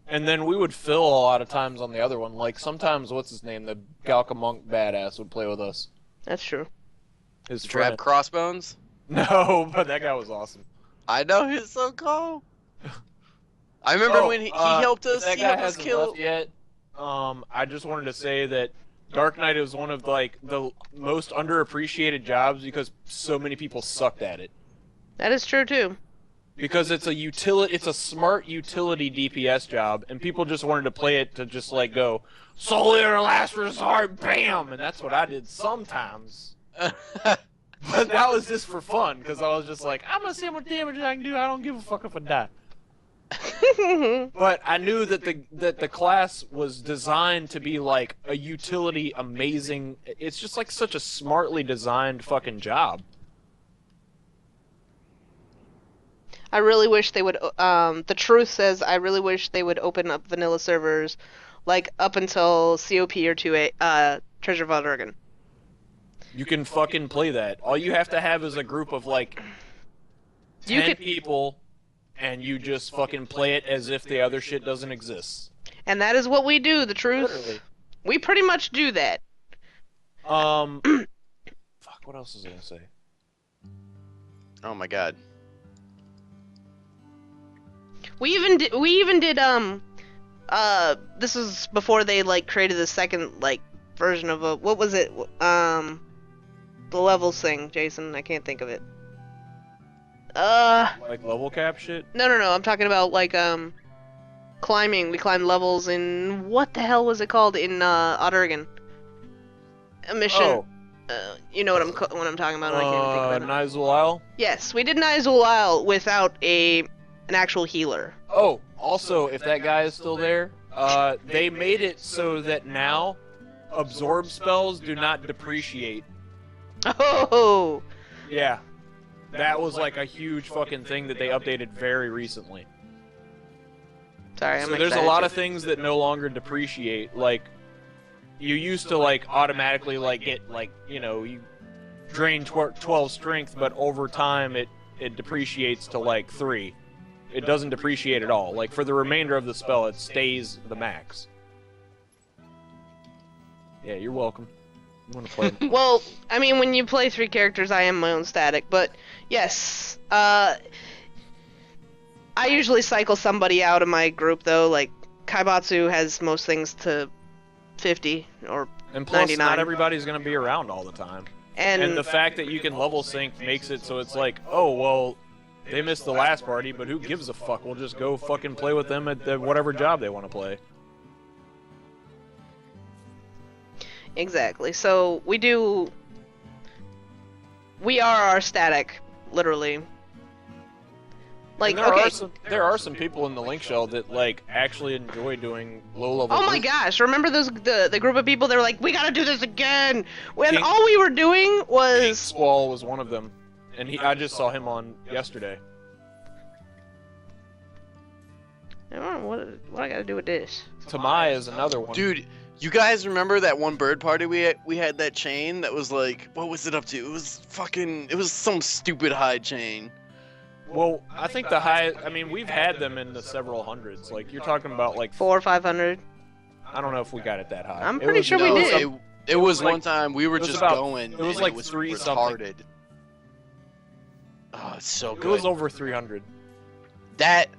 And then we would fill a lot of times on the other one. Like sometimes, what's his name? The Galka Monk badass would play with us. That's true. His Trap friend. Crossbones? No, but that guy was awesome. I know, he's so cool. I remember when he helped us. That He guy helped us hasn't kill. left yet. I just wanted to say that Dark Knight is one of like the most underappreciated jobs because so many people sucked at it. That is true too. Because it's a smart utility DPS job, and people just wanted to play it to just like go, solely or last resort, bam, and that's what I did sometimes. But that was just for fun, because I was just like, I'm gonna see how much damage I can do. I don't give a fuck if I die. But I knew that the class was designed to be like a utility, amazing. It's just like such a smartly designed fucking job. I really wish they would. The truth says I really wish they would open up vanilla servers, like up until COP or 2A, Treasure of Oregon. You can fucking play that. All you have to have is a group of like 10 people, and you just fucking play it as if the other shit doesn't exist. And that is what we do. The truth. Literally. We pretty much do that. Fuck. What else was I gonna say? Oh my god. We even did this is before they like created the second like version of a, what was it, the levels thing, Jason, I can't think of it. Like level cap shit? No, I'm talking about like climbing. We climbed levels in, what the hell was it called in Oregon? A mission. Oh. You know what I'm talking about. I can't even think of it. Nizul Isle? Yes, we did Nizul Isle without an actual healer. Oh, also, if that guy is still there, they made it so that now absorb spells do not depreciate. Oh. Yeah. That was like a huge fucking thing that they updated very recently. Sorry, I'm So there's a excited lot too. of things that no longer depreciate. Like, you used to like automatically like get like, you know, you drain 12 strength, but over time it depreciates to like 3. It doesn't depreciate at all. Like for the remainder of the spell, it stays the max. Yeah, you're welcome. You want to play? Well, I mean, when you play 3 characters, I am my own static, but yes, I usually cycle somebody out of my group though. Like Kaibatsu has most things to 50 or And plus, 99. not everybody's gonna be around all the time. and And the fact that you can level sync makes it so it's like, oh well, they missed the last party, but who gives a fuck? We'll just go fucking play with them at whatever job they want to play. exactly. So we are our static, literally. Like, And okay. there are some people in the link shell that like actually enjoy doing low level. Oh my gosh! Remember the group of people? They were like, "We gotta do this again." When King- all we were doing King was Squall was one of them, and I just saw him on yesterday. I don't know what I gotta do with this. Tamai is another one. Dude, you guys remember that one bird party we had that chain that was like, what was it up to? It was some stupid high chain. Well, I think the high. I mean, we've had them in the several hundreds. Like you're talking about like 400 or 500. I don't know if we got it that high. I'm It pretty was- sure we No, did. It was like- one time we were it was just about- going. it was and like it was 3 something. retarded. Oh, it's so It good. was over 300. That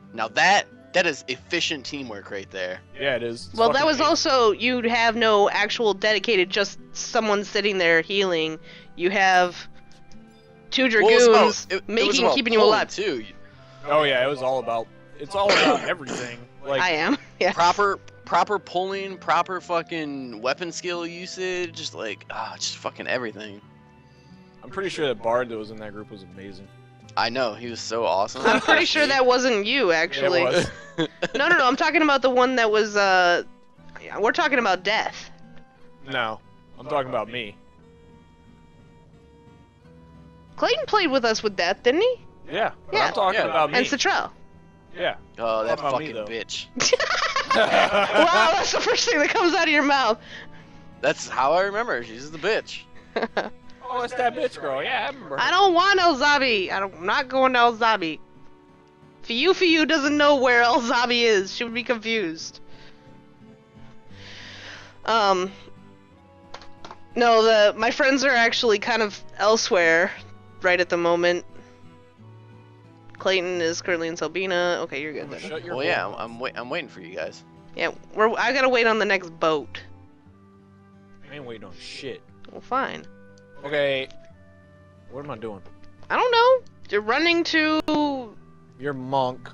is efficient teamwork right there. Yeah, it is. It's Well, that fucking was amazing. also, you'd have no actual dedicated, just someone sitting there healing. You have 2 Well, it was about- dragoons it was about keeping you pulling, alive. too. Oh yeah, it's all about everything. Like I am. Yeah. Proper pulling, proper fucking weapon skill usage, just like just fucking everything. I'm pretty sure that Bard that was in that group was amazing. I know, he was so awesome. I'm pretty sure that wasn't you, actually. Yeah, it was. No, I'm talking about the one that was, we're talking about Death. No, I'm talking about me. Clayton played with us with Death, didn't he? Yeah, but Yeah. I'm talking Yeah. about me. And Citrell. Yeah. Oh, that What about me, fucking though? bitch. Wow, that's the first thing that comes out of your mouth. That's how I remember her. She's the bitch. Oh, it's that bitch girl. Yeah, I remember. I don't want El Zabi. I'm not going to El Zabi. Fiu doesn't know where El Zabi is. She would be confused. No, my friends are actually kind of elsewhere right at the moment. Clayton is currently in Selbina. Okay, you're good then. Shut your Well, hole. yeah, I'm waiting for you guys. Yeah, I gotta wait on the next boat. I ain't waiting on shit. Well, fine. Okay. What am I doing? I don't know. You're running to... You're monk.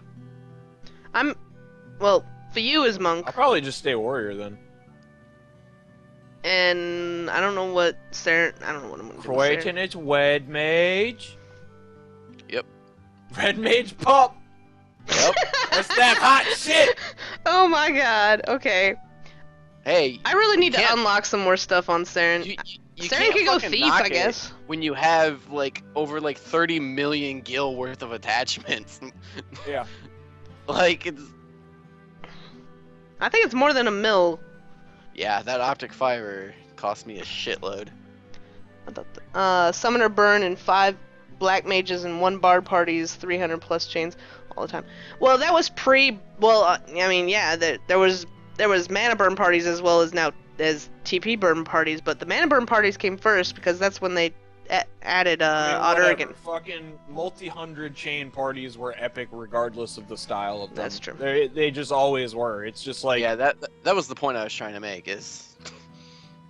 Well, Fiu is monk. I'll probably just stay warrior then. And I don't know what I don't know what I'm gonna do. with Croatian, Saren. it's Wed Mage. Yep. Red Mage Pup. Yep. That's that hot shit. Oh my god. Okay. Hey, I really need to can't- unlock some more stuff on Saren. you Saren can't can go fucking thief, knock I it guess. when you have like over like 30 million gil worth of attachments. Yeah. Like it's I think it's more than a mil. yeah, that optic fiber cost me a shitload. Summoner burn and 5 black mages and 1 bard parties, 300 plus chains all the time. Well, that was I mean, yeah, there was mana burn parties as well as now as TP burn parties, but the mana burn parties came first because that's when they added Odd whatever. Urgan. Fucking multi-hundred chain parties were epic regardless of the style of them. That's true. They just always were. It's just like Yeah, that was the point I was trying to make. Is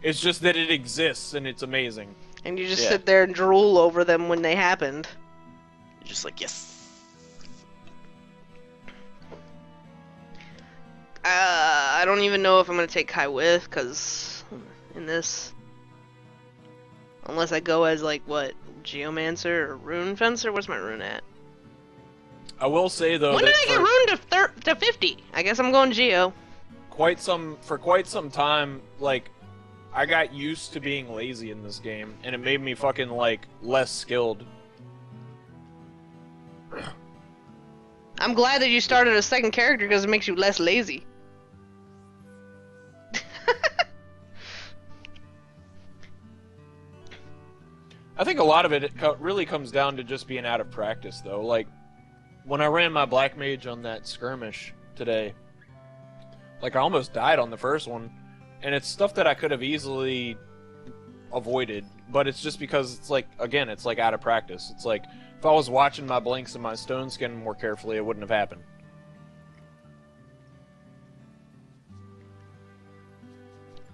it's just that it exists and it's amazing. And you just Yeah. sit there and drool over them when they happened. you're just like yes. I don't even know if I'm gonna take Kai with, cause in this, unless I go as like what, Geomancer or Rune Fencer. Where's my rune at? I will say though When that did I get rune to 50? I guess I'm going Geo. for quite some time, like I got used to being lazy in this game, and it made me fucking like less skilled. I'm glad that you started a second character because it makes you less lazy. I think a lot of it really comes down to just being out of practice, though. Like, when I ran my Black Mage on that skirmish today, like, I almost died on the first one, and it's stuff that I could have easily avoided, but it's just because it's like, again, it's like out of practice. It's like, if I was watching my blinks and my stone skin more carefully, it wouldn't have happened.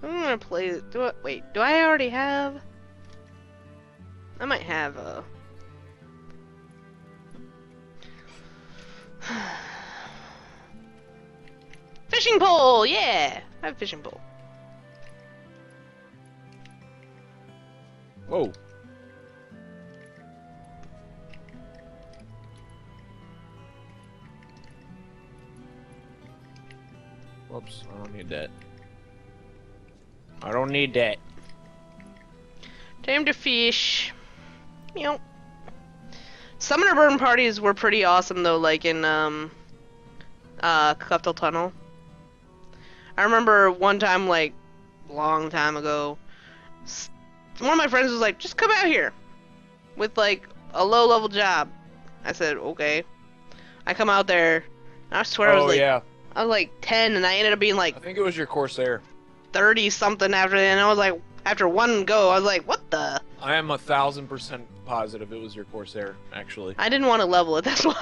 I'm gonna play. Wait, do I already have? I might have a. Fishing pole, yeah! I have a fishing pole. Whoa. Whoops, I don't need that. I don't need that. Time to fish. Meow. Summoner burn parties were pretty awesome though, like in Kuftel Tunnel. I remember one time, like, long time ago, one of my friends was like, just come out here with like a low level job. I said, okay. I come out there, and I swear I was like, yeah. I was like 10, and I ended up being like I think it was your Corsair. 30 something after that, and I was like, after one go, I was like, what the? I am 1,000% positive it was your Corsair, actually. I didn't want to level it, that's why.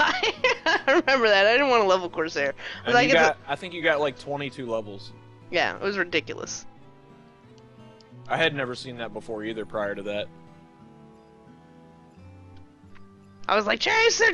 I remember that. I didn't want to level Corsair. I was And like, you it's got, I think you got like 22 levels. yeah, it was ridiculous. I had never seen that before either prior to that. I was like, chase it!